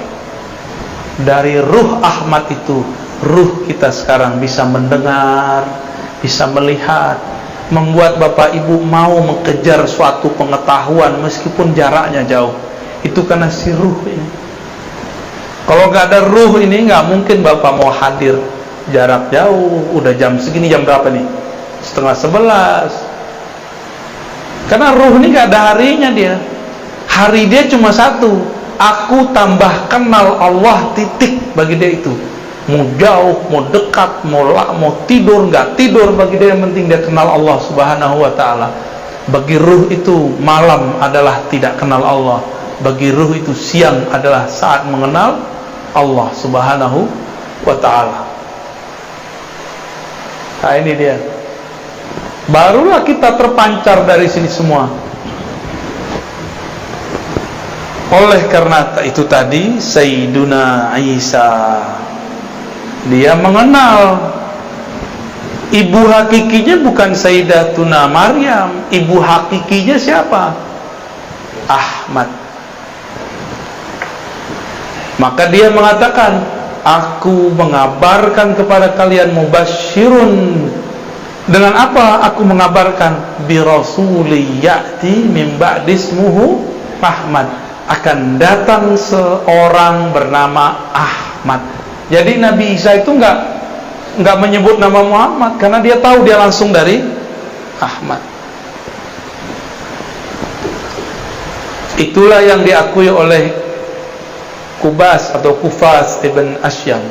Dari ruh Ahmad itu, ruh kita sekarang bisa mendengar, bisa melihat, membuat bapak ibu mau mengejar suatu pengetahuan meskipun jaraknya jauh. Itu karena si ruh ini. Kalau gak ada ruh ini, gak mungkin bapak mau hadir. Jarak jauh, udah jam segini, jam berapa nih? 10:30. Karena ruh ini gak ada harinya dia. Hari dia cuma satu. Aku tambah kenal Allah, titik. Bagi dia itu, mau jauh, mau dekat, mau tidur, nggak tidur, bagi dia yang penting dia kenal Allah Subhanahu wa ta'ala. Bagi ruh itu malam adalah tidak kenal Allah. Bagi ruh itu siang adalah saat mengenal Allah Subhanahu wa ta'ala. Nah ini dia. Barulah kita terpancar dari sini semua. Oleh karena itu tadi Sayyiduna Isa, dia mengenal ibu hakikinya bukan Sayyidatuna Maryam. Ibu hakikinya siapa? Ahmad. Maka dia mengatakan, aku mengabarkan kepada kalian mubasyirun. Dengan apa aku mengabarkan? Bi rasuli ya'ti min ba'di ismuhu Ahmad. Akan datang seorang bernama Ahmad. Jadi Nabi Isa itu enggak menyebut nama Muhammad, karena dia tahu dia langsung dari Ahmad. Itulah yang diakui oleh Kubas atau Kufas ibn Asyam.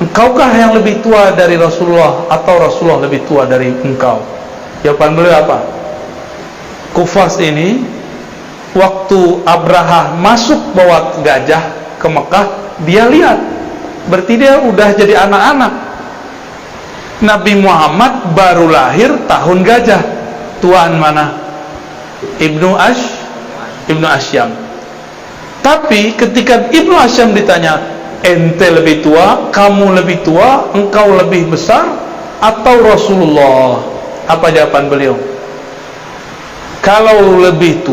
Engkaukah yang lebih tua dari Rasulullah atau Rasulullah lebih tua dari engkau? Jawaban beliau apa? Kufas ini waktu Abraha masuk bawa gajah ke Mekah, dia lihat, berarti dia udah jadi anak-anak. Nabi Muhammad baru lahir tahun gajah. Tuaan mana? Ibnu Asyam. Tapi ketika Ibnu Asyam ditanya, ente lebih tua, kamu lebih tua, engkau lebih besar atau Rasulullah? Apa jawaban beliau? Kalau lebih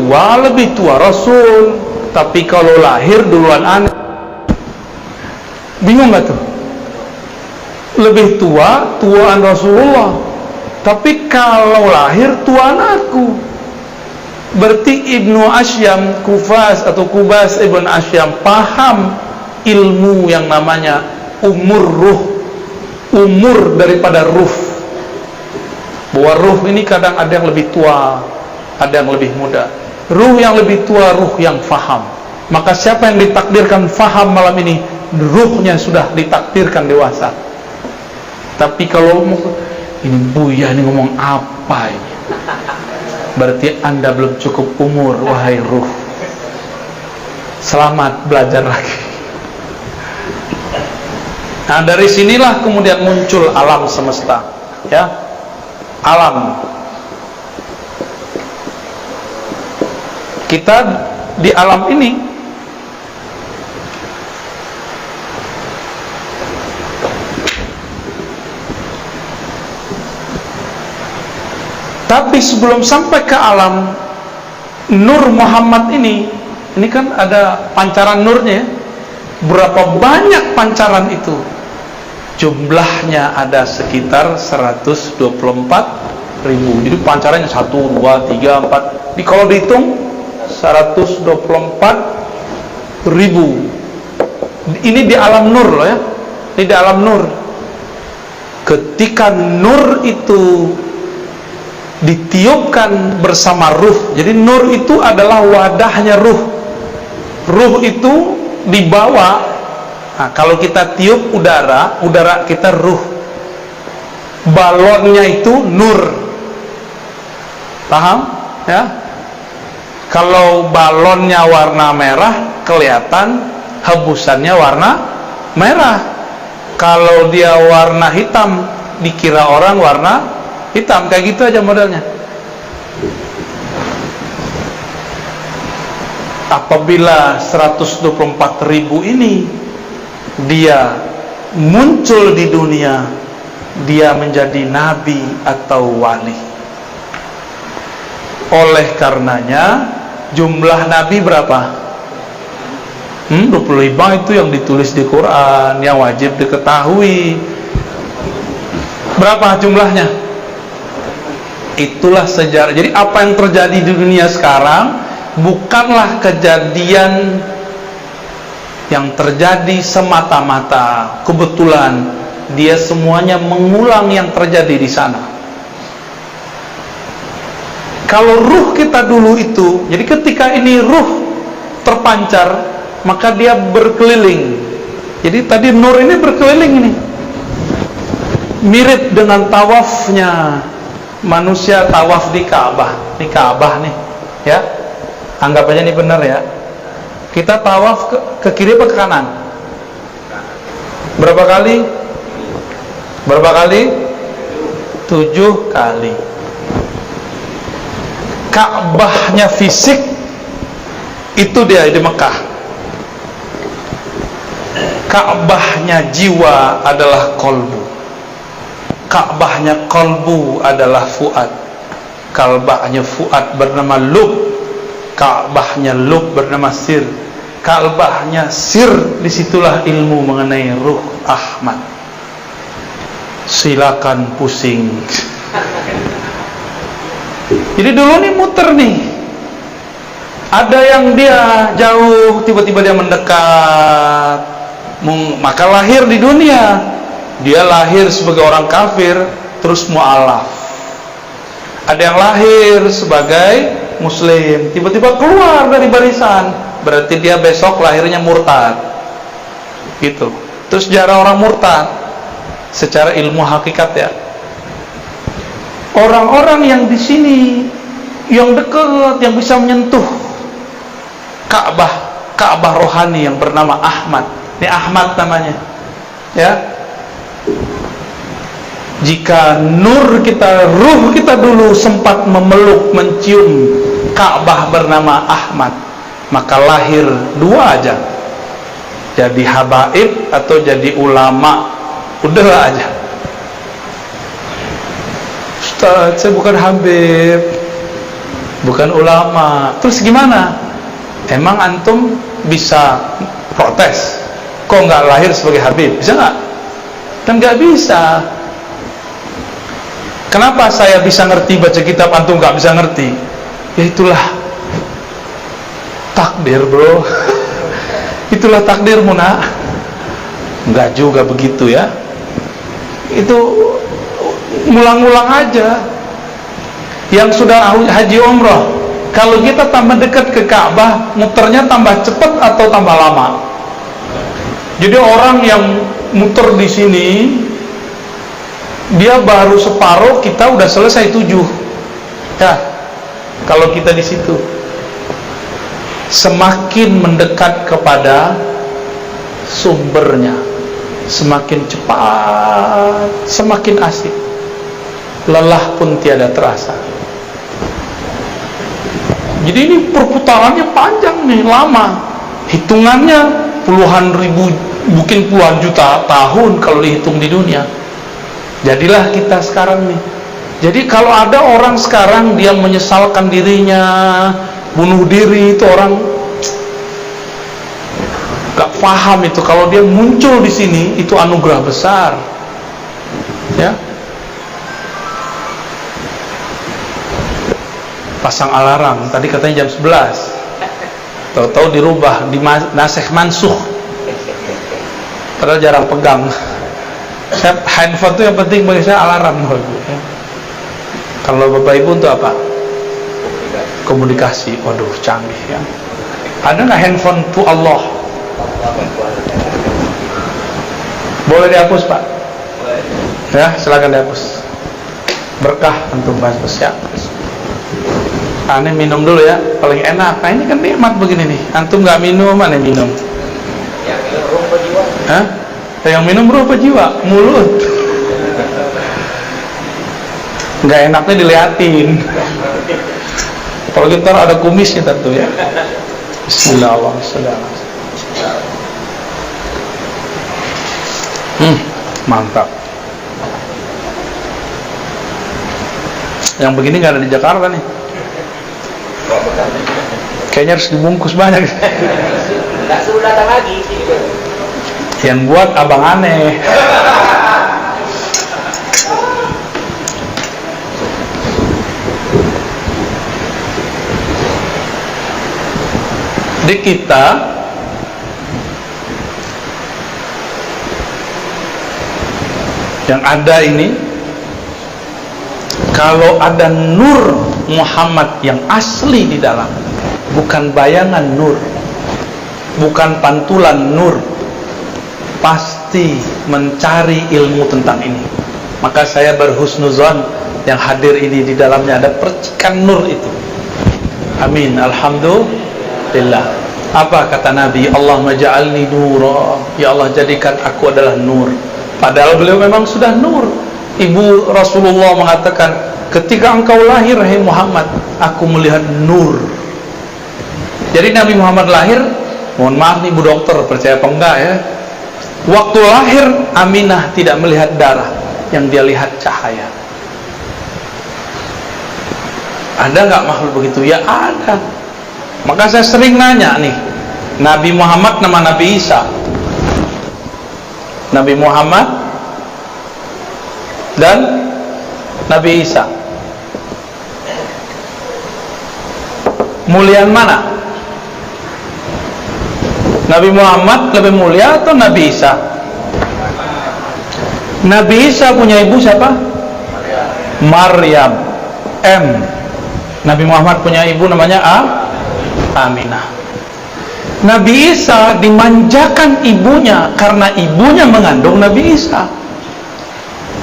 tua Rasul, tapi kalau lahir duluan anak. Bingung gak tuh? Lebih tuaan Rasulullah, tapi kalau lahir tuaan aku. Berarti Ibnu Asyam, Kufas atau Kubas Ibn Asyam paham ilmu yang namanya umur ruh, umur daripada ruh. Bahwa ruh ini kadang ada yang lebih tua, ada yang lebih muda. Ruh yang lebih tua, ruh yang faham. Maka siapa yang ditakdirkan faham malam ini, ruhnya sudah ditakdirkan dewasa. Tapi kalau ini Buya ini ngomong apa ini? Berarti Anda belum cukup umur, wahai ruh. Selamat belajar lagi. Nah, dari sinilah kemudian muncul alam semesta, ya. Alam. Kita di alam ini tapi sebelum sampai ke alam Nur Muhammad ini kan ada pancaran nurnya. Berapa banyak pancaran itu? Jumlahnya ada sekitar 124.000. Jadi pancarannya 1, 2, 3, 4. Di kalau dihitung 124.000. Ini di alam nur loh ya. Ini di alam nur. Ketika nur itu ditiupkan bersama ruh. Jadi nur itu adalah wadahnya ruh. Ruh itu dibawa. Nah, kalau kita tiup udara kita ruh. Balonnya itu nur. Paham? Ya. Kalau balonnya warna merah, kelihatan hebusannya warna merah. Kalau dia warna hitam, dikira orang warna hitam. Kayak gitu aja modelnya. Apabila 124.000 ini dia muncul di dunia, dia menjadi nabi atau wali. Oleh karenanya jumlah nabi berapa? 25 itu yang ditulis di Quran, yang wajib diketahui. Berapa jumlahnya? Itulah sejarah. Jadi apa yang terjadi di dunia sekarang bukanlah kejadian yang terjadi semata-mata kebetulan. Dia semuanya mengulang yang terjadi di sana. Kalau ruh kita dulu itu, jadi ketika ini ruh terpancar, maka dia berkeliling. Jadi tadi nur ini berkeliling ini, mirip dengan tawafnya manusia tawaf di Ka'bah. Ini Ka'bah nih, ya. Anggap aja ini benar ya. Kita tawaf ke kiri atau ke kanan? Berapa kali? Berapa kali? 7 kali. Ka'bahnya fisik itu dia di Mekah. Ka'bahnya jiwa adalah kolbu. Ka'bahnya kolbu adalah fuad. Ka'bahnya fuad bernama lub. Ka'bahnya lub bernama sir. Ka'bahnya sir, disitulah ilmu mengenai ruh Ahmad. Silakan pusing. Jadi dulu nih muter nih. Ada yang dia jauh, tiba-tiba dia mendekat. Maka lahir di dunia. Dia lahir sebagai orang kafir, terus mu'alaf. Ada yang lahir sebagai muslim, tiba-tiba keluar dari barisan, berarti dia besok lahirnya murtad. Gitu. Terus sejarah orang murtad secara ilmu hakikat ya. Orang-orang yang di sini yang dekat, yang bisa menyentuh Ka'bah rohani yang bernama Ahmad. Ini Ahmad namanya. Ya. Jika nur kita, ruh kita dulu sempat memeluk, mencium Ka'bah bernama Ahmad, maka lahir dua aja. Jadi habaib atau jadi ulama. Udah aja. Ustaz, saya bukan habib, bukan ulama. Terus gimana? Emang antum bisa protes? Kok nggak lahir sebagai habib? Bisa nggak? Kan nggak bisa. Kenapa saya bisa ngerti baca kitab, antum nggak bisa ngerti? Ya itulah takdir, bro. Itulah takdirmu, nak. Nggak juga begitu ya. Itu ngulang-ngulang aja. Yang sudah haji umroh, kalau kita tambah dekat ke Ka'bah, muternya tambah cepat atau tambah lama? Jadi orang yang muter di sini, dia baru separuh, kita udah selesai 7. Ya, kalau kita di situ, semakin mendekat kepada sumbernya, semakin cepat, semakin asik. Lelah pun tiada terasa. Jadi ini perputarannya panjang nih, lama. Hitungannya puluhan ribu, mungkin puluhan juta tahun kalau dihitung di dunia. Jadilah kita sekarang nih. Jadi kalau ada orang sekarang dia menyesalkan dirinya, bunuh diri, itu orang gak paham itu. Kalau dia muncul di sini, itu anugerah besar. Ya. Pasang alarm, tadi katanya jam 11, tahu-tahu dirubah, nasikh mansuh. Padahal jarang pegang. Handphone itu yang penting bagi saya alarm. Kalau bapak ibu untuk apa? Komunikasi. Waduh, canggih ya. Ada nggak handphone to Allah? Boleh dihapus, Pak? Ya, silakan dihapus. Berkah antum bahas ya. Ini minum dulu ya, paling enak. Nah ini kan nikmat begini nih. Antum nggak minum, mana minum? Yang minum ruh apa jiwa? Hah? Yang minum ruh apa jiwa? Mulut. Nggak enaknya diliatin. Kalau kita ada kumisnya tentu ya. Bismillahirrahmanirrahim. Mantap. Yang begini nggak ada di Jakarta nih. Kayaknya harus dibungkus banyak. Nggak suruh datang lagi. Yang buat abang aneh. Di kita yang ada ini, kalau ada nur Muhammad yang asli di dalam, bukan bayangan nur, bukan pantulan nur, pasti mencari ilmu tentang ini. Maka saya berhusnuzon yang hadir ini di dalamnya ada percikan nur itu. Amin, alhamdulillah. Apa kata Nabi? Allahumma ja'alni nura, ya Allah jadikan aku adalah nur. Padahal beliau memang sudah nur. Ibu Rasulullah mengatakan, ketika engkau lahir, hai Muhammad, aku melihat nur. Jadi Nabi Muhammad lahir, mohon maaf nih Bu Dokter, percaya apa enggak ya, waktu lahir Aminah tidak melihat darah, yang dia lihat cahaya. Ada nggak makhluk begitu? Ya ada. Maka saya sering nanya nih, Nabi Muhammad nama Nabi Isa, Nabi Muhammad dan Nabi Isa, muliaan mana? Nabi Muhammad lebih mulia atau Nabi Isa? Nabi Isa punya ibu siapa? Maryam. M. Nabi Muhammad punya ibu namanya Aminah. Nabi Isa dimanjakan ibunya karena ibunya mengandung Nabi Isa.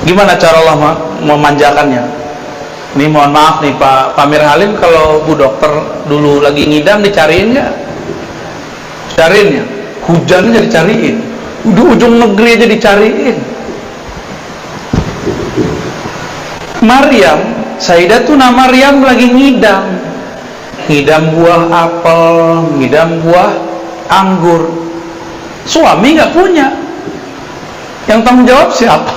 Gimana cara Allah memanjakannya? Ini mohon maaf nih Pak Amir Halim, kalau Bu Dokter dulu lagi ngidam dicariin nggak? Cariin ya. Hujannya dicariin. Di ujung negeri aja dicariin. Maryam, Sayyidatuna Maryam lagi ngidam buah apel, ngidam buah anggur. Suami nggak punya. Yang tanggung jawab siapa?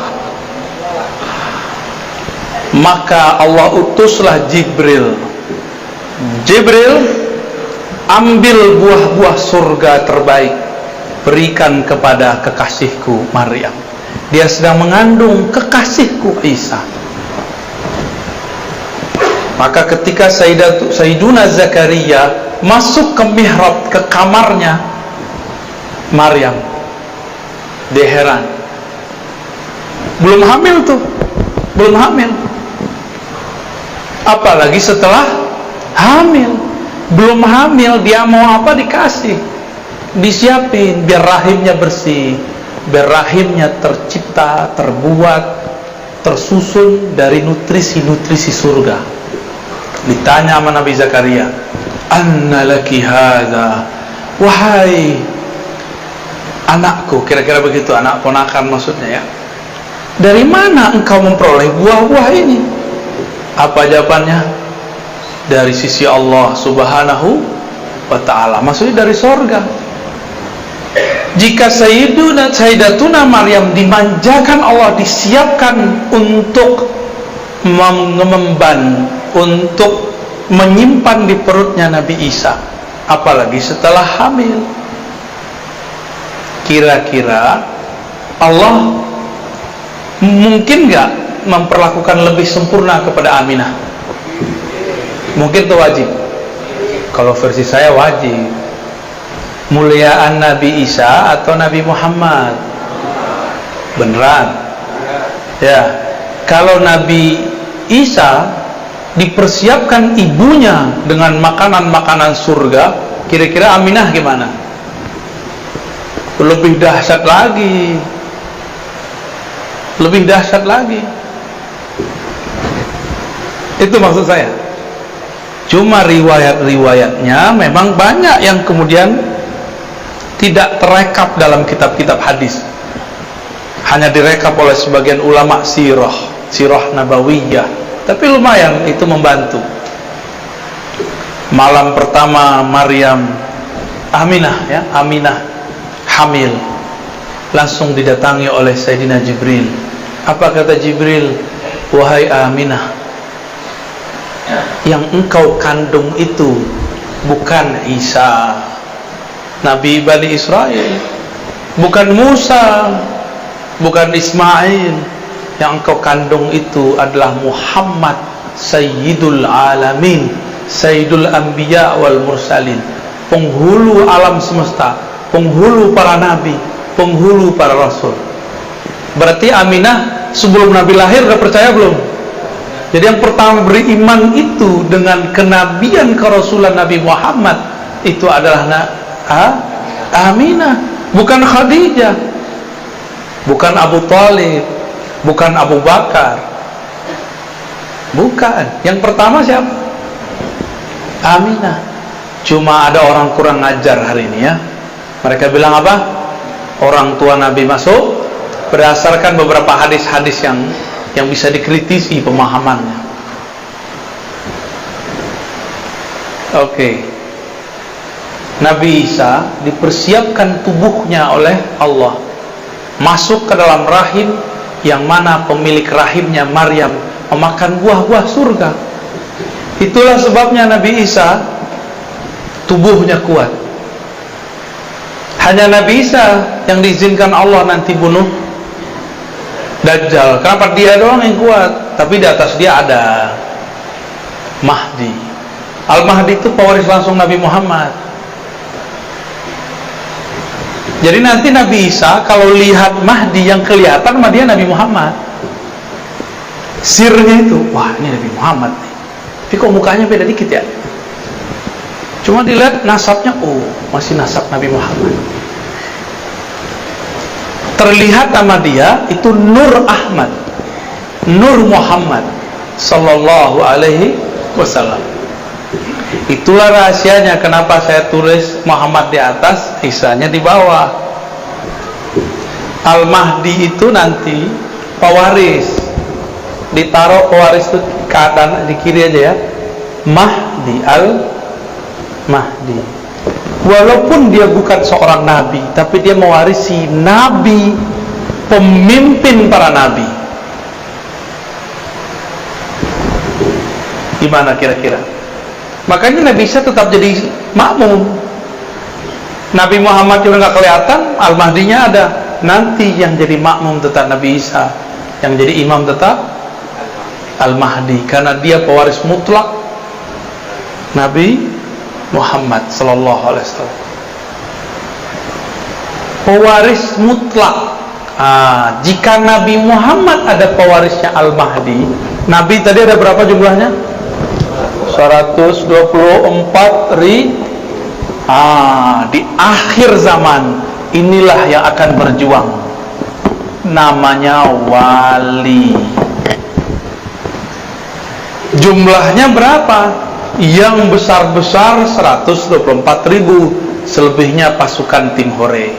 Maka Allah utuslah Jibril. Ambil buah-buah surga terbaik, berikan kepada kekasihku Maryam. Dia sedang mengandung kekasihku Isa. Maka ketika Sayyiduna Zakaria masuk ke mihrab, ke kamarnya Maryam, dia heran. Belum hamil tuh, belum hamil. Apalagi setelah hamil. Belum hamil, dia mau apa dikasih, disiapin biar rahimnya bersih, biar rahimnya tercipta, terbuat, tersusun dari nutrisi-nutrisi surga. Ditanya sama Nabi Zakaria, anna laki hadza, wahai anakku, kira-kira begitu, anak ponakan maksudnya ya, dari mana engkau memperoleh buah-buah ini? Apa jawabannya? Dari sisi Allah subhanahu wa ta'ala, maksudnya dari sorga. Jika Sayyidatuna Maryam dimanjakan Allah, disiapkan untuk mengemban, untuk menyimpan di perutnya Nabi Isa, apalagi setelah hamil. Kira-kira Allah mungkin nggak memperlakukan lebih sempurna kepada Aminah? Mungkin itu wajib. Kalau versi saya wajib. Muliaan Nabi Isa atau Nabi Muhammad? Beneran? Ya. Kalau Nabi Isa dipersiapkan ibunya dengan makanan-makanan surga, kira-kira Aminah gimana? Lebih dahsyat lagi. Lebih dahsyat lagi. Itu maksud saya. Cuma riwayat-riwayatnya memang banyak yang kemudian tidak terekap dalam kitab-kitab hadis. Hanya direkap oleh sebagian ulama sirah nabawiyah. Tapi lumayan itu membantu. Malam pertama Maryam Aminah hamil, langsung didatangi oleh Sayyidina Jibril. Apa kata Jibril? Wahai Aminah, yang engkau kandung itu bukan Isa, Nabi Bani Israel, bukan Musa, bukan Ismail. Yang engkau kandung itu adalah Muhammad, Sayyidul Alamin, Sayyidul Anbiya wal Mursalin, penghulu alam semesta, penghulu para nabi, penghulu para rasul. Berarti Aminah sebelum Nabi lahir udah percaya belum? Jadi yang pertama beriman itu dengan kenabian kerasulan Nabi Muhammad itu adalah Aminah, bukan Khadijah, bukan Abu Thalib, bukan Abu Bakar, bukan. Yang pertama siapa? Aminah. Cuma ada orang kurang ngajar hari ini ya. Mereka bilang apa? Orang tua Nabi masuk berdasarkan beberapa hadis-hadis yang bisa dikritisi pemahamannya. Oke. Nabi Isa dipersiapkan tubuhnya oleh Allah, masuk ke dalam rahim yang mana pemilik rahimnya Maryam memakan buah-buah surga. Itulah sebabnya Nabi Isa tubuhnya kuat. Hanya Nabi Isa yang diizinkan Allah nanti bunuh Dajjal. Kenapa dia doang yang kuat? Tapi di atas dia ada Mahdi. Al-Mahdi itu pewaris langsung Nabi Muhammad. Jadi nanti Nabi Isa kalau lihat Mahdi yang kelihatan sama dia Nabi Muhammad. Sirnya itu, wah ini Nabi Muhammad nih. Tapi kok mukanya beda dikit ya? Cuma dilihat nasabnya, oh masih nasab Nabi Muhammad. Terlihat nama dia itu Nur Ahmad, Nur Muhammad Sallallahu Alaihi Wasallam. Itulah rahasianya kenapa saya tulis Muhammad di atas, Isanya di bawah. Al-Mahdi itu nanti pewaris, ditaruh pewaris itu kanan di kiri aja ya. Mahdi, Al-Mahdi. Walaupun dia bukan seorang nabi, tapi dia mewarisi nabi, pemimpin para nabi. Gimana kira-kira? Makanya Nabi Isa tetap jadi makmum. Nabi Muhammad juga nggak kelihatan, Al-Mahdinya ada. Nanti yang jadi makmum tetap Nabi Isa, yang jadi imam tetap Al-Mahdi, karena dia pewaris mutlak Nabi Muhammad Sallallahu Alaihi Wasallam. Pewaris mutlak. Jika Nabi Muhammad ada pewarisnya Al-Mahdi, Nabi tadi ada berapa jumlahnya? 124 ribu. Di akhir zaman inilah yang akan berjuang, namanya wali. Jumlahnya berapa? Yang besar-besar 124 ribu, selebihnya pasukan tim Hore.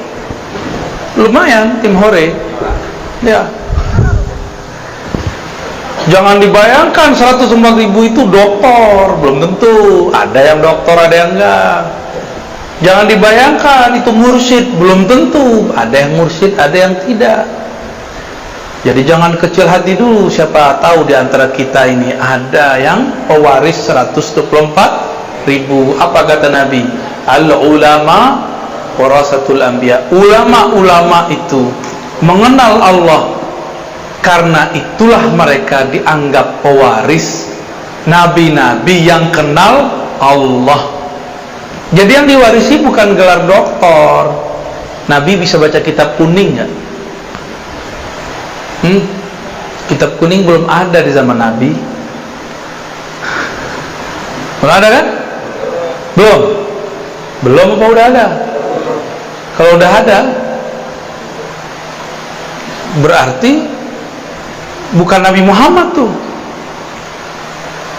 Lumayan tim Hore ya. Jangan dibayangkan 104 ribu itu doktor, belum tentu. Ada yang doktor, ada yang enggak. Jangan dibayangkan itu mursyid, belum tentu. Ada yang mursyid, ada yang tidak. Jadi jangan kecil hati dulu. Siapa tahu di antara kita ini ada yang pewaris 124 ribu. Apa kata Nabi? Al-ulama warasatul anbiya. Ulama-ulama itu mengenal Allah, karena itulah mereka dianggap pewaris nabi-nabi yang kenal Allah. Jadi yang diwarisi bukan gelar doktor. Nabi bisa baca kitab kuning nggak? Kitab kuning belum ada di zaman Nabi. Belum ada kan? Belum apa udah ada? Kalau udah ada, berarti bukan Nabi Muhammad tuh.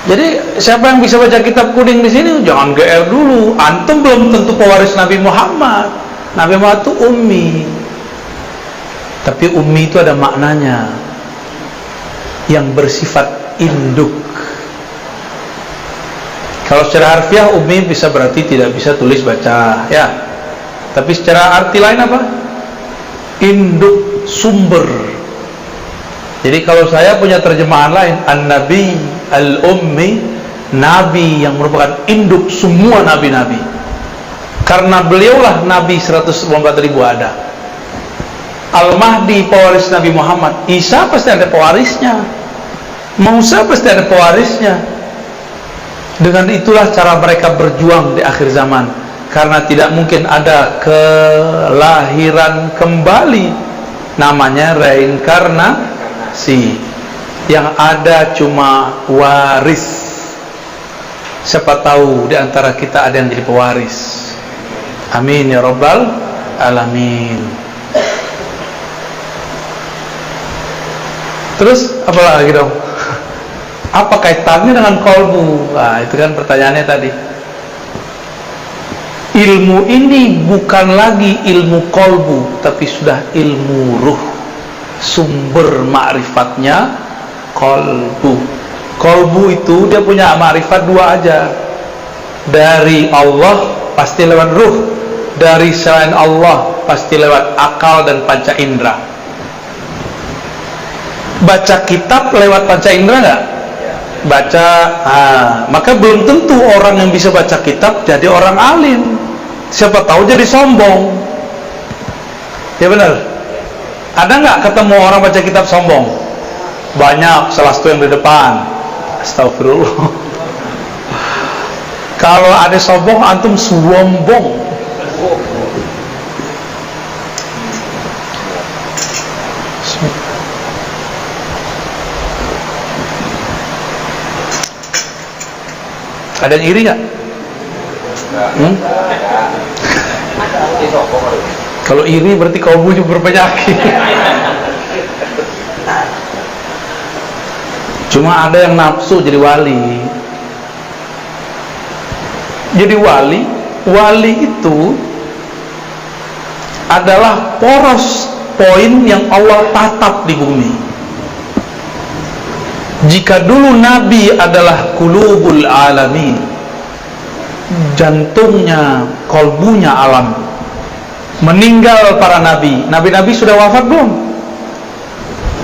Jadi siapa yang bisa baca kitab kuning di sini? Jangan GR dulu. Antum belum tentu pewaris Nabi Muhammad. Nabi Muhammad itu ummi. Tapi ummi itu ada maknanya, yang bersifat induk. Kalau secara harfiah ummi bisa berarti tidak bisa tulis baca, ya. Tapi secara arti lain apa? Induk, sumber. Jadi kalau saya punya terjemahan lain, An-Nabi Al-Ummi, Nabi yang merupakan induk semua nabi-nabi. Karena beliaulah Nabi 124 ribu ada. Al-Mahdi pewaris Nabi Muhammad. Isa pasti ada pewarisnya. Musa pasti ada pewarisnya. Dengan itulah cara mereka berjuang di akhir zaman. Karena tidak mungkin ada kelahiran kembali. Namanya reinkarnasi. Yang ada cuma waris. Siapa tahu di antara kita ada yang jadi pewaris. Amin ya rabbal alamin. Terus apa lagi dong? Apa kaitannya dengan kolbu? Nah, itu kan pertanyaannya tadi. Ilmu ini bukan lagi ilmu kolbu, tapi sudah ilmu ruh. Sumber ma'rifatnya kolbu. Kolbu itu dia punya ma'rifat dua aja. Dari Allah pasti lewat ruh. Dari selain Allah pasti lewat akal dan panca indera. Baca kitab lewat panca indera nggak? Baca, maka belum tentu orang yang bisa baca kitab jadi orang alim. Siapa tahu jadi sombong. Ya benar. Ada nggak ketemu orang baca kitab sombong? Banyak, salah satu yang di depan. Astagfirullah. Kalau ada sombong, antum sombong. Ada yang iri nggak? Kalau iri berarti kamu juga berpenyakit. Cuma ada yang nafsu jadi wali. Jadi wali itu adalah poros poin yang Allah tatap di bumi. Jika dulu Nabi adalah qulubul alamin, jantungnya, kolbunya alam, meninggal para nabi. Nabi-nabi sudah wafat belum?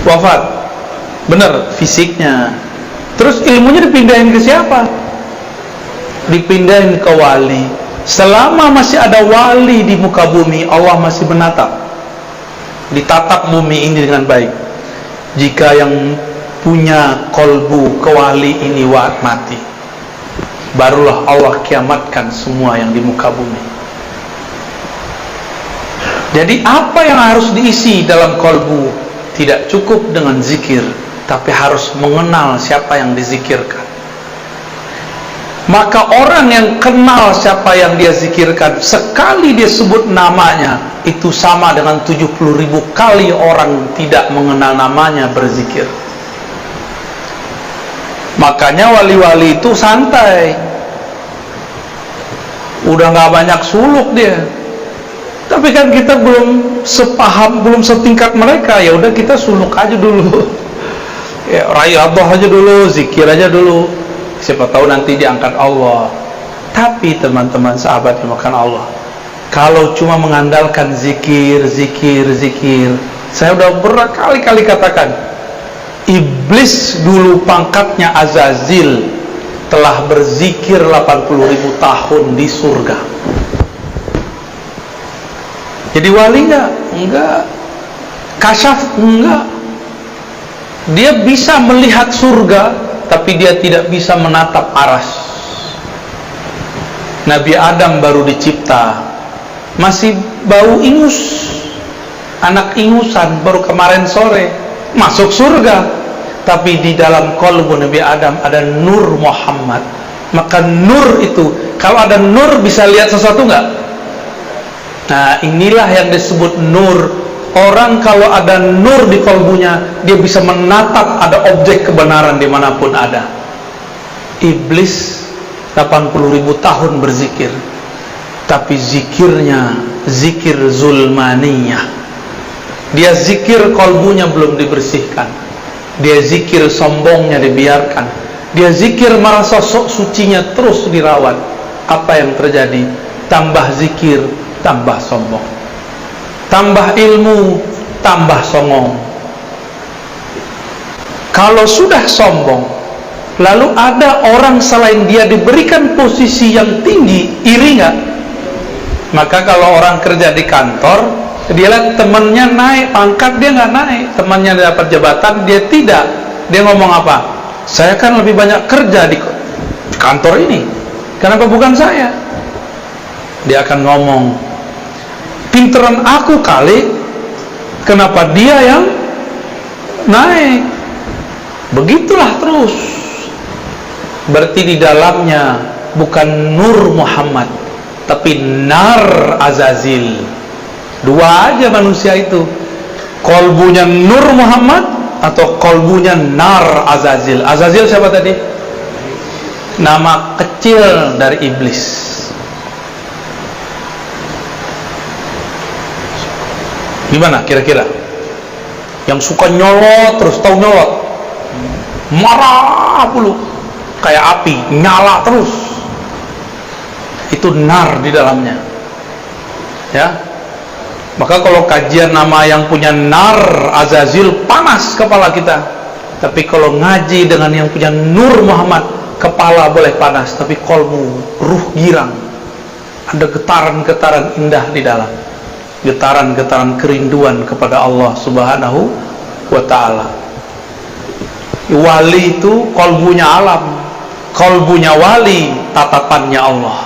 Wafat. Benar, fisiknya. Terus ilmunya dipindahin ke siapa? Dipindahin ke wali. Selama masih ada wali di muka bumi, Allah masih menatap. Ditatap bumi ini dengan baik. Jika yang punya kolbu kewali ini mati, barulah Allah kiamatkan semua yang di muka bumi. Jadi apa yang harus diisi dalam kolbu? Tidak cukup dengan zikir, tapi harus mengenal siapa yang dizikirkan. Maka orang yang kenal siapa yang dia zikirkan, sekali dia sebut namanya, itu sama dengan 70.000 kali orang tidak mengenal namanya berzikir. Makanya wali-wali itu santai, udah gak banyak suluk dia. Tapi kan kita belum sepaham, belum setingkat mereka. Ya udah kita suluk aja dulu, ya rayadhah aja dulu, zikir aja dulu. Siapa tahu nanti diangkat Allah. Tapi teman-teman sahabat yang makan Allah, kalau cuma mengandalkan zikir, saya udah berkali-kali katakan, iblis dulu pangkatnya Azazil telah berzikir 80.000 tahun di surga. Jadi wali enggak. Kasyaf enggak. Dia bisa melihat surga, tapi dia tidak bisa menatap aras. Nabi Adam baru dicipta, masih bau ingus, anak ingusan, baru kemarin sore masuk surga. Tapi di dalam kolbu Nabi Adam ada nur Muhammad. Maka nur itu, kalau ada nur bisa lihat sesuatu enggak? Nah, inilah yang disebut nur. Orang kalau ada nur di kolbunya, dia bisa menatap ada objek kebenaran dimanapun ada. Iblis 80.000 tahun berzikir, tapi zikirnya zikir zulmaniyah. Dia zikir kolbunya belum dibersihkan. Dia zikir sombongnya dibiarkan. Dia zikir merasa sok sucinya terus dirawat. Apa yang terjadi? Tambah zikir, tambah sombong. Tambah ilmu, tambah songong. Kalau sudah sombong, lalu ada orang selain dia diberikan posisi yang tinggi, iri nggak? Maka kalau orang kerja di kantor, dia lihat temannya naik pangkat, dia nggak naik. Temannya dapat jabatan, dia tidak. Dia ngomong apa? Saya kan lebih banyak kerja di kantor ini, kenapa bukan saya? Dia akan ngomong, pinteran aku kali, kenapa dia yang naik? Begitulah terus. Berarti di dalamnya bukan nur Muhammad, tapi nar Azazil. Dua aja manusia itu, kolbunya nur Muhammad atau kolbunya nar Azazil. Azazil siapa tadi? Nama kecil dari iblis. Gimana kira-kira? Yang suka nyolot terus, tahu nyolot, marah puluh, kayak api, nyala terus. Itu nar di dalamnya. Ya. Maka kalau kajian nama yang punya nar Azazil, panas kepala kita. Tapi kalau ngaji dengan yang punya nur Muhammad, kepala boleh panas, tapi kolbu, ruh girang. Ada getaran-getaran indah di dalam. Getaran-getaran kerinduan kepada Allah Subhanahu wa ta'ala. Wali itu kolbunya alam, kolbunya wali tatapannya Allah.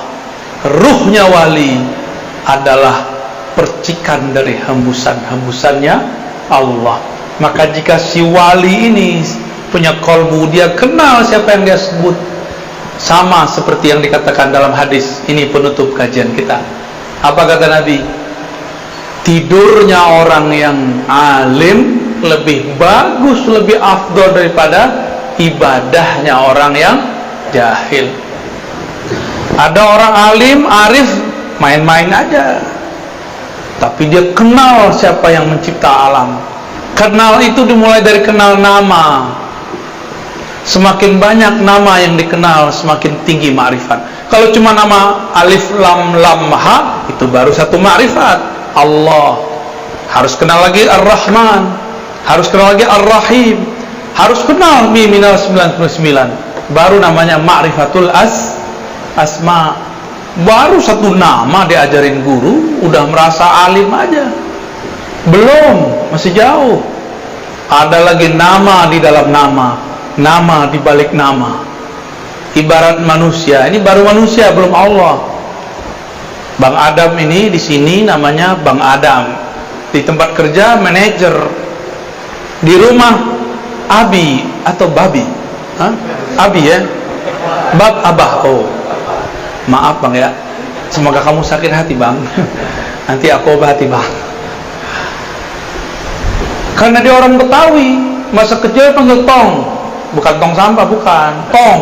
Ruhnya wali adalah percikan dari hembusan-hembusannya Allah. Maka jika si wali ini punya kolbu, dia kenal siapa yang dia sebut. Sama seperti yang dikatakan dalam hadis. Ini penutup kajian kita. Apa kata Nabi? Tidurnya orang yang alim lebih bagus, lebih afdol daripada ibadahnya orang yang jahil. Ada orang alim, arif, main-main aja, tapi dia kenal siapa yang mencipta alam. Kenal itu dimulai dari kenal nama. Semakin banyak nama yang dikenal, semakin tinggi ma'rifat. Kalau cuma nama alif lam lam ha, itu baru satu ma'rifat. Allah. Harus kenal lagi Ar-Rahman, harus kenal lagi Ar-Rahim, harus kenal Miminal 99, baru namanya ma'rifatul asma. Baru satu nama diajarin guru udah merasa alim aja. Belum, masih jauh. Ada lagi nama di dalam nama, nama di balik nama. Ibarat manusia, ini baru manusia, belum Allah. Bang Adam ini di sini namanya Bang Adam. Di tempat kerja manajer. Di rumah Abi atau Babi? Hah? Abi ya? Bab Abah. Oh, maaf Bang ya. Semoga kamu sakit hati Bang. Nanti aku obati Bang. Karena dia orang Betawi, masa kecil panggil Tong. Bukan tong sampah, bukan, Tong.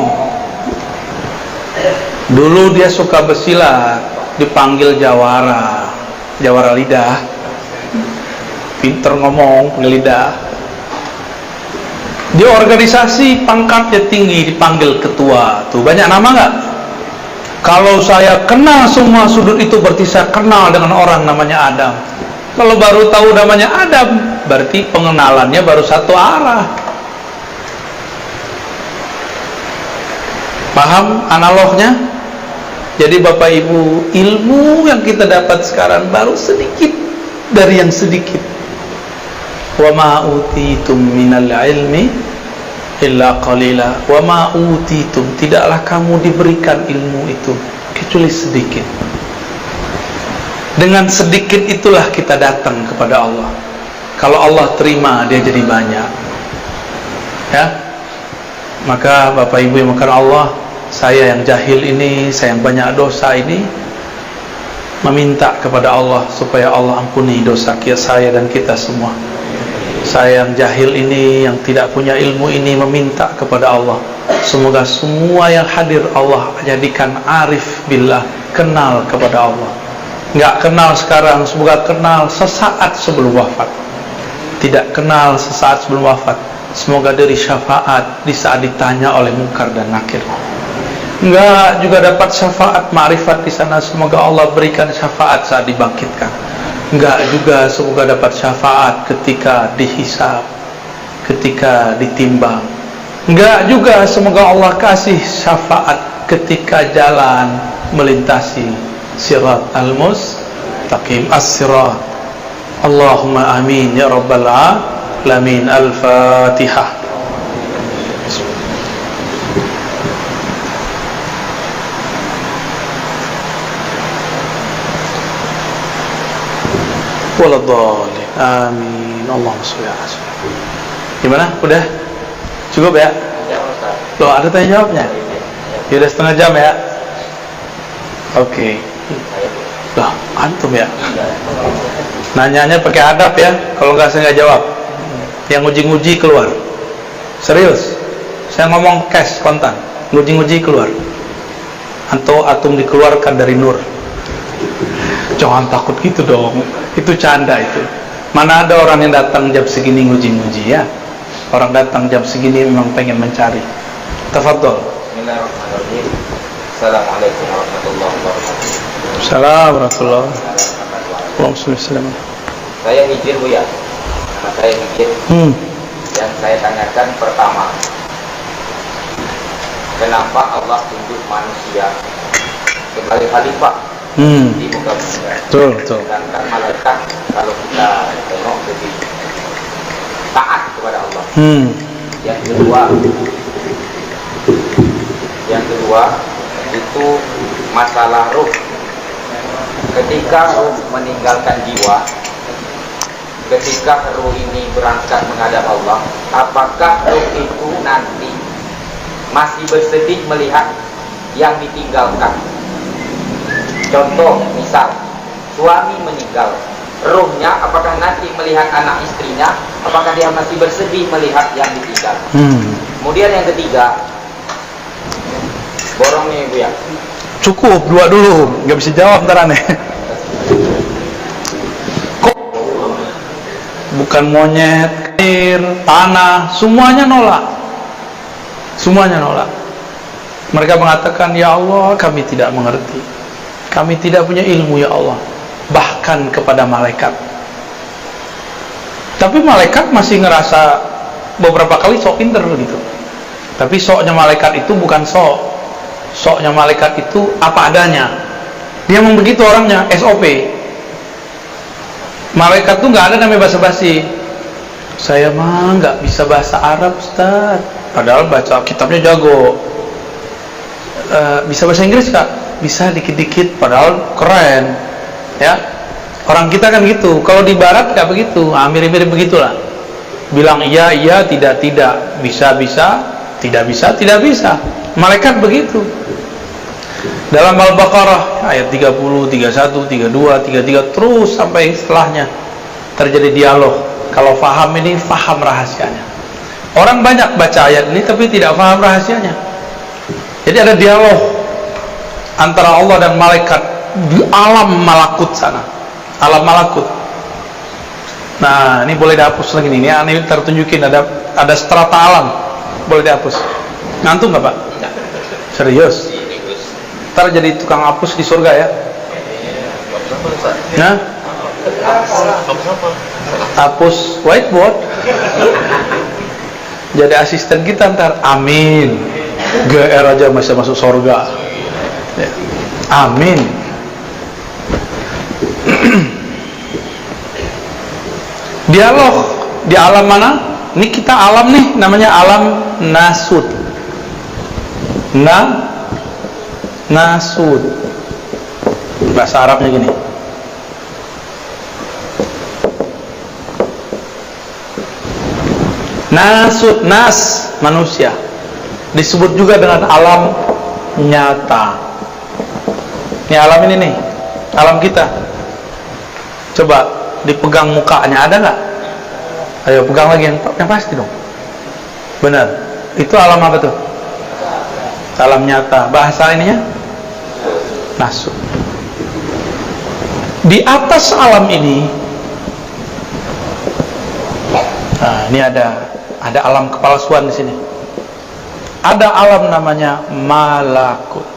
Dulu dia suka bersilat, dipanggil Jawara. Jawara lidah. Pinter ngomong, panggil lidah. Di organisasi pangkatnya tinggi, dipanggil ketua. Tuh banyak nama nggak? Kalau saya kenal semua sudut itu, berarti saya kenal dengan orang namanya Adam. Kalau baru tahu namanya Adam, berarti pengenalannya baru satu arah. Paham analognya? Jadi Bapak Ibu, ilmu yang kita dapat sekarang baru sedikit dari yang sedikit. Wa ma utitum minal ilmi illa qalila. Wa ma utitum, tidaklah kamu diberikan ilmu itu kecuali sedikit. Dengan sedikit itulah kita datang kepada Allah. Kalau Allah terima, dia jadi banyak. Ya. Maka Bapak Ibu yang makan Allah, saya yang jahil ini, saya yang banyak dosa ini, meminta kepada Allah supaya Allah ampuni dosa saya dan kita semua. Saya yang jahil ini, yang tidak punya ilmu ini, meminta kepada Allah semoga semua yang hadir Allah jadikan arif billah, kenal kepada Allah. Nggak kenal sekarang, semoga kenal sesaat sebelum wafat. Tidak kenal sesaat sebelum wafat, semoga diri syafaat di saat ditanya oleh Munkar dan Nakir. Enggak juga dapat syafaat ma'rifat di sana, semoga Allah berikan syafaat saat dibangkitkan. Enggak juga semoga dapat syafaat ketika dihisab, ketika ditimbang. Enggak juga semoga Allah kasih syafaat ketika jalan melintasi sirat al-mustaqim, as-sirat. Allahumma amin ya rabbal alamin. Al-Fatihah. Waladhdallin. Amin. Allahumma sholli ala sayyidina. Gimana? Udah? Cukup ya? Loh, ada tanya jawabnya? Ya udah setengah jam ya? Oke. Loh, antum ya? Nanyanya pakai adab ya. Kalau nggak saya nggak jawab. Yang nguji-nguji keluar. Serius. Saya ngomong cash kontan. Nguji-nguji keluar. Antum dikeluarkan dari nur. Jangan takut gitu dong. Itu canda itu. Mana ada orang yang datang jam segini nguji-nguji ya. Orang datang jam segini memang pengen mencari. Tafadhol. Bismillahirrahmanirrahim. Assalamualaikum warahmatullahi wabarakatuh. Assalamualaikum warahmatullahi wabarakatuh. Saya Hijir Bu ya. Nama saya Hijir. Yang saya tanyakan pertama, kenapa Allah tunjuk manusia sebagai khalifah di muka bumi? Betul. Sedangkan malaikat kalau kita tengok lebih taat kepada Allah. Yang kedua itu masalah ruh. Ketika ruh meninggalkan jiwa, ketika ruh ini berangkat menghadap Allah, apakah ruh itu nanti masih bersedih melihat yang ditinggalkan. Contoh, misal suami meninggal, ruhnya apakah nanti melihat anak istrinya, apakah dia masih bersedih melihat yang ditinggal? Kemudian yang ketiga, borongnya Ibu ya. Cukup, dua dulu, nggak bisa jawab ntar aneh. Bukan monyet, air, tanah, semuanya nolak. Semuanya nolak. Mereka mengatakan, ya Allah, kami tidak mengerti. Kami tidak punya ilmu, ya Allah. Bahkan kepada malaikat. Tapi malaikat masih ngerasa beberapa kali sok pinter gitu. Tapi soknya malaikat itu bukan sok. Soknya malaikat itu apa adanya. Dia memang begitu orangnya, SOP. Malaikat tuh nggak ada namanya basa-basi. Saya mah nggak bisa bahasa Arab, Ustaz. Padahal baca kitabnya jago. Bisa bahasa Inggris Kak? Bisa dikit-dikit, padahal keren. Ya, orang kita kan gitu. Kalau di Barat nggak begitu, mirip-mirip begitulah. Bilang iya, iya, tidak, bisa, tidak bisa, tidak bisa. Malaikat begitu. Dalam Al-Baqarah ayat 30, 31, 32, 33 terus sampai setelahnya terjadi dialog. Kalau faham ini, faham rahasianya. Orang banyak baca ayat ini tapi tidak faham rahasianya. Jadi ada dialog antara Allah dan malaikat di alam malakut sana. Alam malakut. Nah, ini boleh dihapus lagi nih. Ini aneh tertunjukin ada strata alam. Boleh dihapus. Ngantuk nggak Pak? Serius? Ntar jadi tukang hapus di surga ya? Nah? Hapus whiteboard. Jadi asisten kita ntar. Amin. GR aja masih masuk surga. Amin. Dialog di alam mana? Ini kita alam nih, namanya alam nasud. Nasud. Bahasa Arabnya gini. Nasud, nas, manusia. Disebut juga dengan alam nyata. Ini alam ini nih, alam kita. Coba dipegang mukanya, ada nggak? Ayo pegang lagi yang pasti dong. Benar. Itu alam apa tuh? Alam nyata. Bahasa ininya nasud. Di atas alam ini, nah ini ada alam kepalsuan di sini. Ada alam namanya malakut.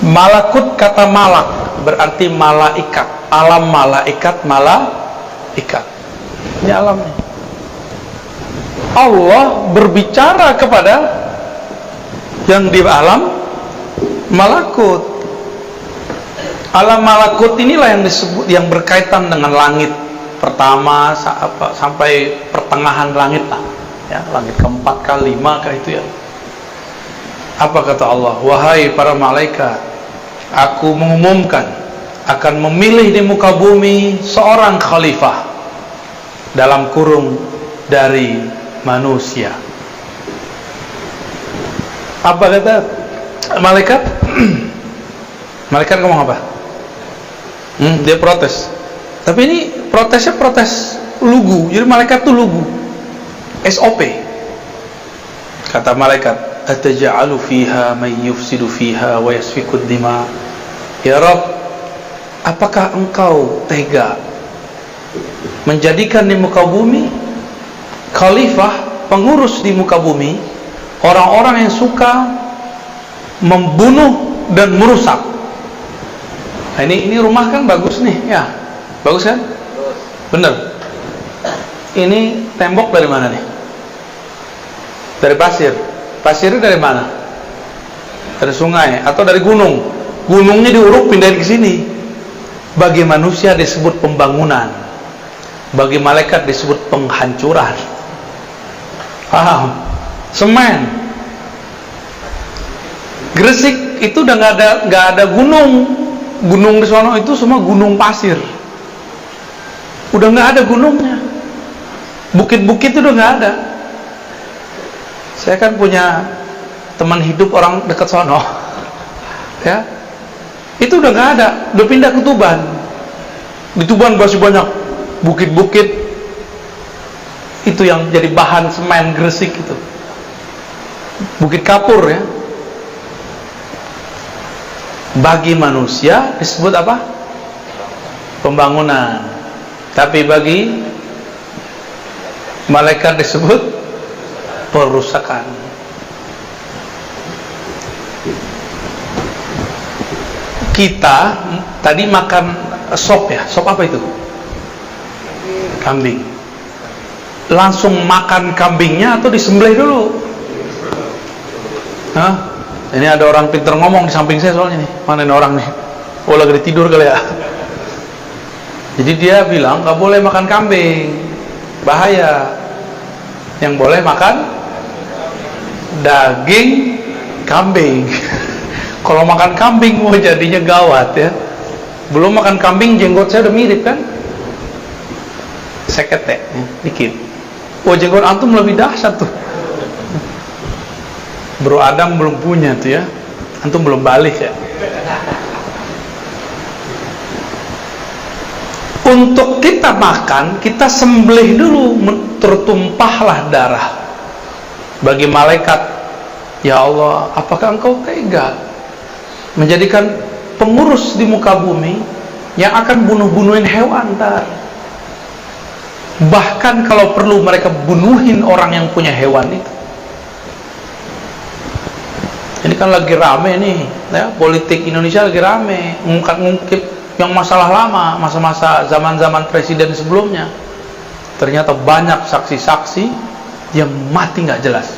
Malakut kata malak berarti malaikat. Alam malaikat, malaikat. Ini alamnya. Allah berbicara kepada yang di alam malakut. Alam malakut inilah yang disebut, yang berkaitan dengan langit pertama sampai pertengahan langit lah. Ya, langit keempat kah, lima kah itu ya. Apa kata Allah? Wahai para malaikat, aku mengumumkan akan memilih di muka bumi seorang khalifah dalam kurung dari manusia. Apa kata malaikat? Malaikat ngomong apa? Dia protes. Tapi ini protesnya protes lugu. Jadi malaikat tuh lugu. SOP. Kata malaikat, ataj'alu fiha may yufsidu fiha wa yasfikud dima. Ya Rabb, apakah engkau tega menjadikan di muka bumi khalifah, pengurus di muka bumi, orang-orang yang suka membunuh dan merusak? Nah, ini rumah kan bagus nih, ya, bagus kan? Bener. Ini tembok dari mana nih? Dari pasir. Pasirnya dari mana? Dari sungai atau dari gunung? Gunungnya diuruk pindahin ke sini. Bagi manusia disebut pembangunan, bagi malaikat disebut penghancuran. Paham? Semen. Gresik itu udah nggak ada gunung. Gunung di sono itu semua gunung pasir. Udah nggak ada gunungnya. Bukit-bukit itu udah nggak ada. Saya kan punya teman hidup orang dekat sono, ya, itu udah nggak ada, udah pindah ke Tuban. Di Tuban masih banyak bukit-bukit, itu yang jadi bahan semen Gresik itu, Bukit Kapur ya. Bagi manusia disebut apa? Pembangunan. Tapi bagi malaikat disebut perusakan. Kita tadi makan sop ya. Sop apa itu? Kambing. Langsung makan kambingnya atau disembelih dulu? Hah? Ini ada orang pintar ngomong di samping saya soalnya nih. Mana ini orang nih? Oh, lagi tidur kali ya. Jadi dia bilang nggak boleh makan kambing, bahaya. Yang boleh makan daging kambing. Kalau makan kambing, wah jadinya gawat ya. Belum makan kambing, jenggot saya udah mirip kan? Seketek, ya, dikit. Wah, jenggot antum lebih dahsyat tuh. Bro Adam belum punya tuh ya. Antum belum balik ya. Untuk kita makan, kita sembelih dulu, tertumpahlah darah. Bagi malaikat, ya Allah, apakah engkau tega menjadikan pengurus di muka bumi yang akan bunuh-bunuhin hewan ntar? Bahkan kalau perlu mereka bunuhin orang yang punya hewan itu. Ini kan lagi rame nih ya, politik Indonesia lagi rame, ngungkap-ngungkip yang masalah lama, masa-masa zaman-zaman presiden sebelumnya. Ternyata banyak saksi-saksi yang mati nggak jelas.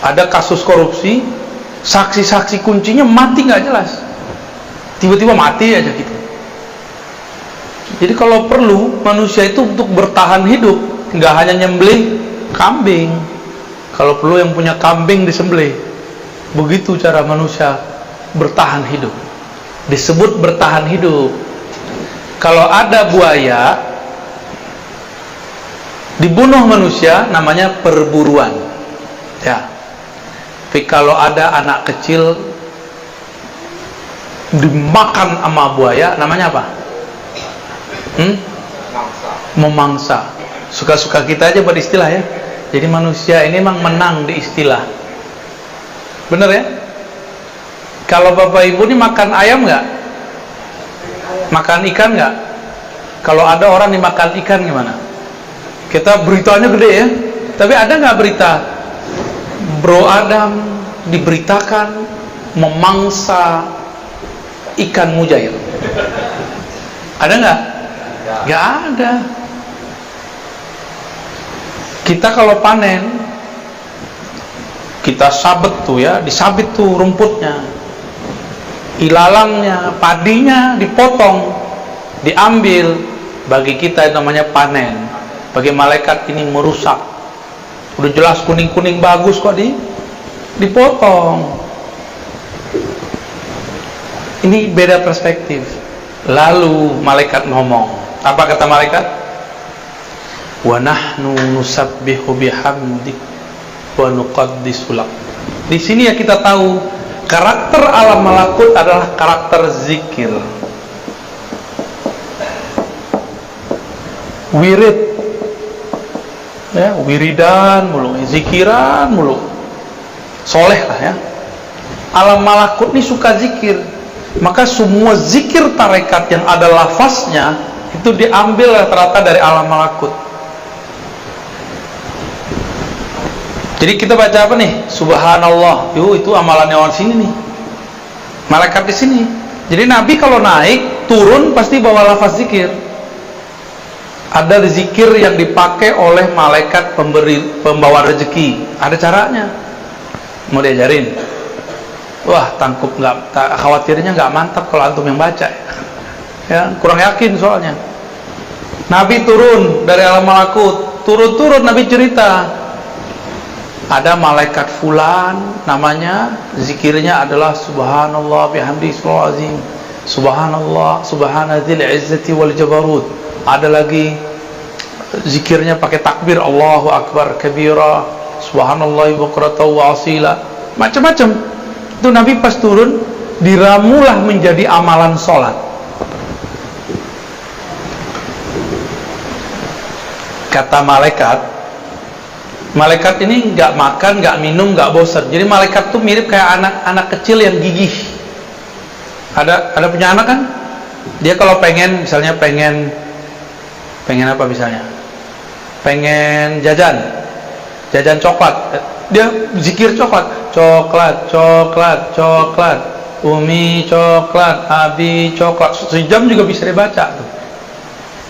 Ada kasus korupsi, saksi-saksi kuncinya mati nggak jelas, tiba-tiba mati aja gitu. Jadi kalau perlu, manusia itu untuk bertahan hidup nggak hanya nyembelih kambing. Kalau perlu yang punya kambing disembelih. Begitu cara manusia bertahan hidup. Disebut bertahan hidup. Kalau ada buaya dibunuh manusia, namanya perburuan ya. Tapi kalau ada anak kecil dimakan sama buaya, namanya apa? Memangsa. Suka-suka kita aja buat istilah ya. Jadi manusia ini memang menang di istilah. Bener ya? Kalau bapak ibu ini makan ayam nggak? Makan ikan nggak? Kalau ada orang dimakan ikan gimana? Kita beritanya gede ya. Tapi ada nggak berita Bro Adam diberitakan memangsa ikan mujair? Ada nggak? Nggak ada. Kita kalau panen, kita sabet tuh ya, disabit tuh rumputnya, ilalangnya, padinya dipotong, diambil. Bagi kita itu namanya panen. Bagi malaikat ini merusak. Udah jelas kuning-kuning bagus kok dipotong. Ini beda perspektif. Lalu malaikat ngomong. Apa kata malaikat? Wa nahnu nusabbihu bihamdik wa nuqaddisu lak. Di sini ya kita tahu karakter alam malakut adalah karakter zikir. Wirid ya, wiridan mulu, zikiran mulu. Soleh lah ya. Alam malakut ini suka zikir. Maka semua zikir tarekat yang ada lafaznya itu diambil rata-rata dari alam malakut. Jadi kita baca apa nih? Subhanallah. Itu amalannya orang sini nih. Malaikat di sini. Jadi Nabi kalau naik, turun pasti bawa lafaz zikir. Ada zikir yang dipakai oleh malaikat pembawa rezeki. Ada caranya. Mau diajarin? Wah, tangkup nggak, khawatirnya nggak mantap kalau antum yang baca. Ya, kurang yakin soalnya. Nabi turun dari alam malakut. Turun-turun Nabi cerita. Ada malaikat fulan, namanya zikirnya adalah subhanallah bihamdi subhanallah azim, subhanallah subhanadzil izzati wal jabarut. Ada lagi zikirnya pakai takbir Allahu akbar kabira, subhanallah bukratan wa asila, macam-macam. Itu Nabi pas turun diramulah menjadi amalan sholat. Kata malaikat ini nggak makan, nggak minum, nggak bosan. Jadi malaikat tuh mirip kayak anak kecil yang gigih. Ada punya anak kan? Dia kalau pengen, misalnya pengen apa misalnya? Pengen jajan coklat. Dia zikir coklat, Umi coklat, Abi coklat. Sejam juga bisa dibaca tuh.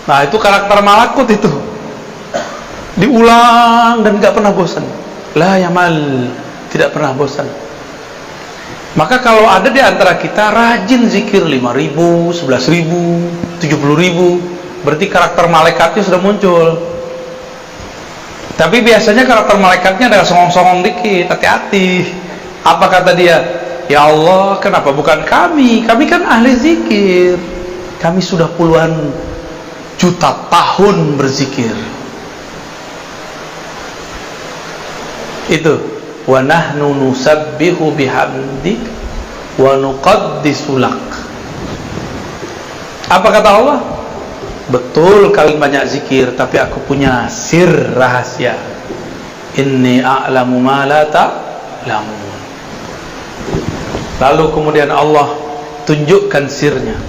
Nah, itu karakter malakut itu. Diulang dan gak pernah bosan. La yamal, tidak pernah bosan. Maka kalau ada di antara kita rajin zikir 5.000, 11.000, 70.000, berarti karakter malaikatnya sudah muncul. Tapi biasanya karakter malaikatnya ada songong-songong dikit, hati-hati. Apa kata dia? Ya Allah, kenapa bukan kami? Kami kan ahli zikir. Kami sudah puluhan juta tahun berzikir. Itu wa nahnu nusabbihu bihamdik wa nuqaddisu lak. Apa kata Allah? Betul kalian banyak zikir, tapi aku punya sir rahasia. Inni a'lamu ma la ta'lamun. Lalu kemudian Allah tunjukkan sirnya.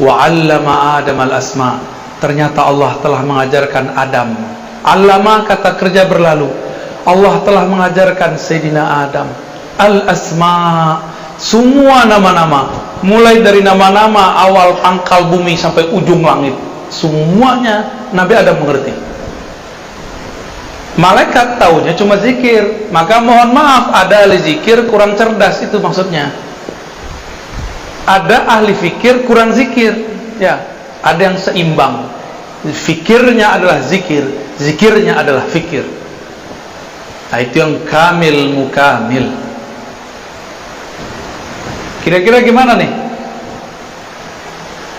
Wa 'allama Adam al-asma. Ternyata Allah telah mengajarkan Adam. 'Allama kata kerja berlalu. Allah telah mengajarkan Sayyidina Adam al-asma, semua nama-nama, mulai dari nama-nama awal pangkal bumi sampai ujung langit, semuanya Nabi Adam mengerti. Malaikat taunya cuma zikir. Maka mohon maaf, ada ahli zikir kurang cerdas, itu maksudnya. Ada ahli fikir kurang zikir. Ya, ada yang seimbang. Fikirnya adalah zikir, zikirnya adalah fikir. Nah, itu yang kamil mukamil. Kira-kira gimana nih?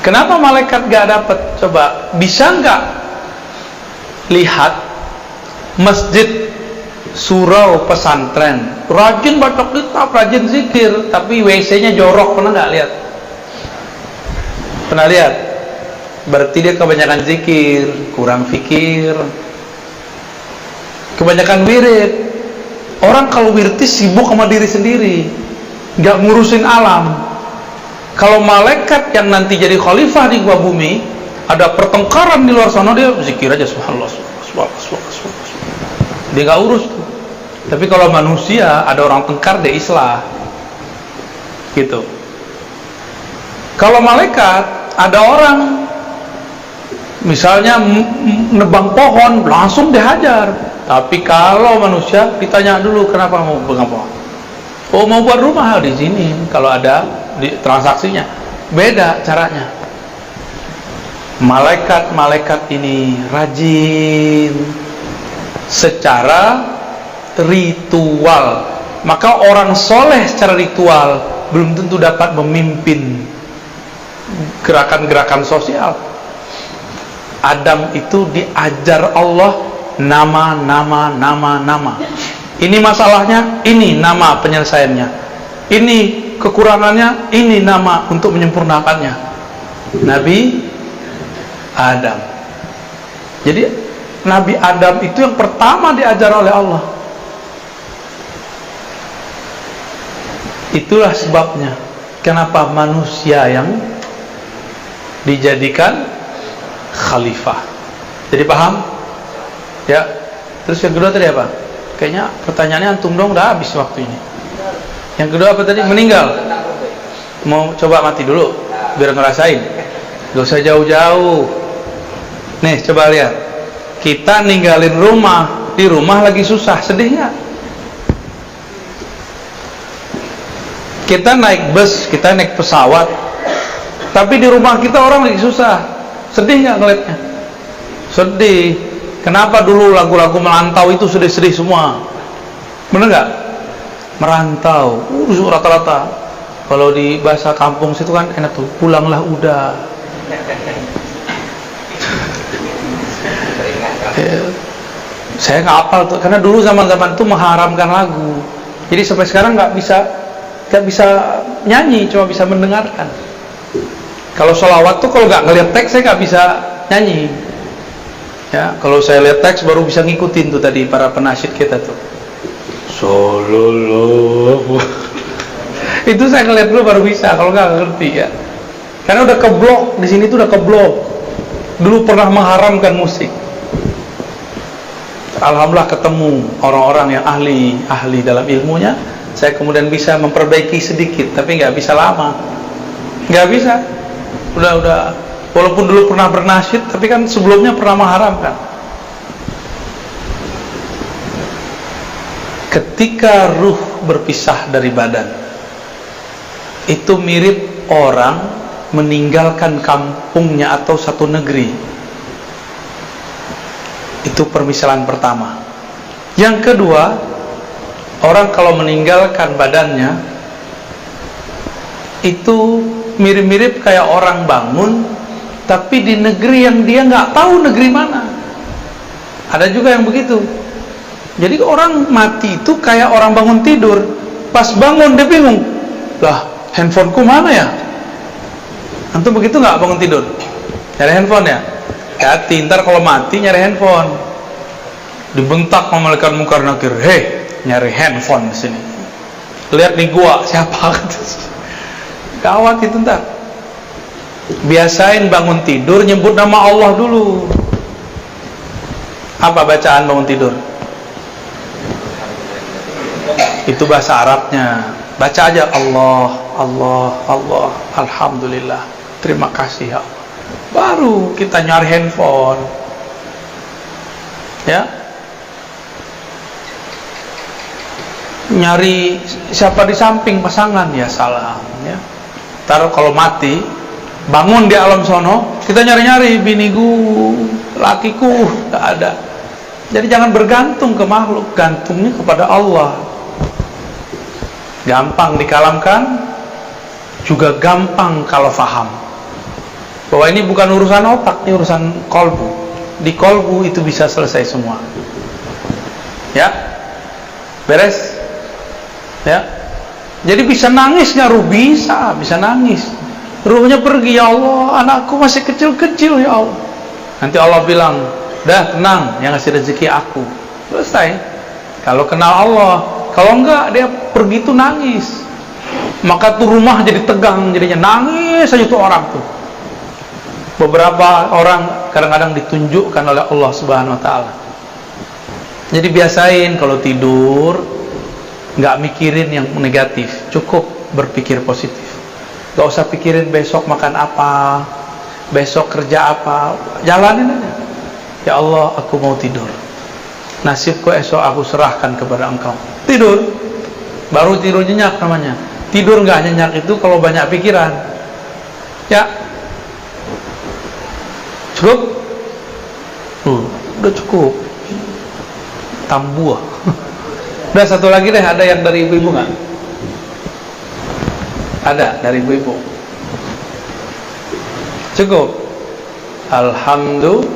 Kenapa malaikat gak dapat? Coba, bisa nggak lihat masjid, surau, pesantren, rajin baca kitab, rajin zikir, tapi WC-nya jorok, pernah nggak lihat? Pernah lihat? Berarti dia kebanyakan zikir, kurang fikir. Kebanyakan wirid. Orang kalau wirid sibuk sama diri sendiri, nggak ngurusin alam. Kalau malaikat yang nanti jadi khalifah di gua bumi, ada pertengkaran di luar sana, dia zikir aja subhanallah, subhanallah. Dia nggak urus tuh. Tapi kalau manusia ada orang tengkar, dia islah. Gitu. Kalau malaikat ada orang misalnya nebang pohon, langsung dihajar. Tapi kalau manusia ditanya dulu, kenapa mau pegang pohon? Oh, mau buat rumah di sini. Kalau ada di transaksinya, beda caranya. Malaikat-malaikat ini rajin secara ritual. Maka orang soleh secara ritual belum tentu dapat memimpin gerakan-gerakan sosial. Adam itu diajar Allah nama. Ini masalahnya, ini nama penyelesaiannya. Ini kekurangannya, ini nama untuk menyempurnakannya. Nabi Adam. Jadi Nabi Adam itu yang pertama diajar oleh Allah. Itulah sebabnya kenapa manusia yang dijadikan khalifah. Jadi paham? Ya. Terus yang kedua tadi apa? Kayaknya pertanyaannya antum dong, udah habis waktu ini. Yang kedua apa tadi? Meninggal. Mau coba mati dulu biar ngerasain. Gak usah jauh-jauh. Nih coba lihat. Kita ninggalin rumah, di rumah lagi susah, sedih nggak? Kita naik bus, kita naik pesawat, tapi di rumah kita orang lagi susah, sedih nggak ngeliatnya? Sedih. Kenapa dulu lagu-lagu merantau itu sedih-sedih semua? Bener nggak? Merantau, rata-rata. Kalau di bahasa kampung situ kan enak tuh, pulanglah udah. Saya nggak hafal tuh, karena dulu zaman-zaman itu mengharamkan lagu. Jadi sampai sekarang nggak bisa nyanyi, cuma bisa mendengarkan. Kalau sholawat tuh kalau nggak ngeliat teks saya nggak bisa nyanyi. Ya, kalau saya lihat teks baru bisa ngikutin tuh tadi para penasyid kita tuh. Sallallahu. Itu saya ngeliat dulu baru bisa, kalau nggak ngerti ya. Karena udah keblok di sini tuh udah keblok. Dulu pernah mengharamkan musik. Alhamdulillah ketemu orang-orang yang ahli dalam ilmunya. Saya kemudian bisa memperbaiki sedikit, tapi nggak bisa lama. Nggak bisa. Udah. Walaupun dulu pernah bernasyid, tapi kan sebelumnya pernah mengharamkan. Ketika ruh berpisah dari badan, itu mirip orang meninggalkan kampungnya atau satu negeri. Itu permisalan pertama. Yang kedua, orang kalau meninggalkan badannya itu mirip-mirip kayak orang bangun tapi di negeri yang dia nggak tahu negeri mana. Ada juga yang begitu. Jadi orang mati itu kayak orang bangun tidur. Pas bangun dia bingung, lah handphoneku mana ya? Antum begitu nggak bangun tidur? Nyari handphone ya? Hati, ntar kalau mati nyari handphone. Dibentak sama malaikat mungkar nakir, hei nyari handphone di sini. Lihat nih gua siapa? Gawat itu ntar. Biasain bangun tidur nyebut nama Allah dulu. Apa bacaan bangun tidur? Itu bahasa Arabnya. Baca aja Allah, Allah, Allah, Alhamdulillah, terima kasih ya Allah. Baru kita nyari handphone. Ya. Nyari siapa di samping pasangan, ya salam ya. Taruh kalau mati bangun di alam sono, kita nyari-nyari biniku, lakiku, nggak ada. Jadi jangan bergantung ke makhluk, gantungnya kepada Allah. Gampang dikalamkan, juga gampang kalau faham bahwa ini bukan urusan otak, ini urusan kolbu. Di kolbu itu bisa selesai semua. Ya, beres. Ya, jadi bisa nangis nggak ruh? Bisa nangis. Ruhnya pergi, ya Allah, anakku masih kecil-kecil ya Allah. Nanti Allah bilang, dah tenang, yang ngasih rezeki aku. Selesai. Kalau kenal Allah, kalau enggak dia pergi tuh nangis. Maka tuh rumah jadi tegang, jadinya nangis aja tuh orang tuh. Beberapa orang kadang-kadang ditunjukkan oleh Allah Subhanahu Wa Taala. Jadi biasain kalau tidur nggak mikirin yang negatif, cukup berpikir positif. Gak usah pikirin besok makan apa, besok kerja apa, jalanin aja. Ya Allah, aku mau tidur. Nasibku esok aku serahkan kepada Engkau. Tidur, baru tidur nyenyak namanya. Tidur nggak nyenyak itu kalau banyak pikiran. Ya, cukup. Udah cukup. Tambuah. Udah satu lagi deh, ada yang dari ibu-ibu nggak? Ada dari ibu-ibu. Cukup. Alhamdulillah.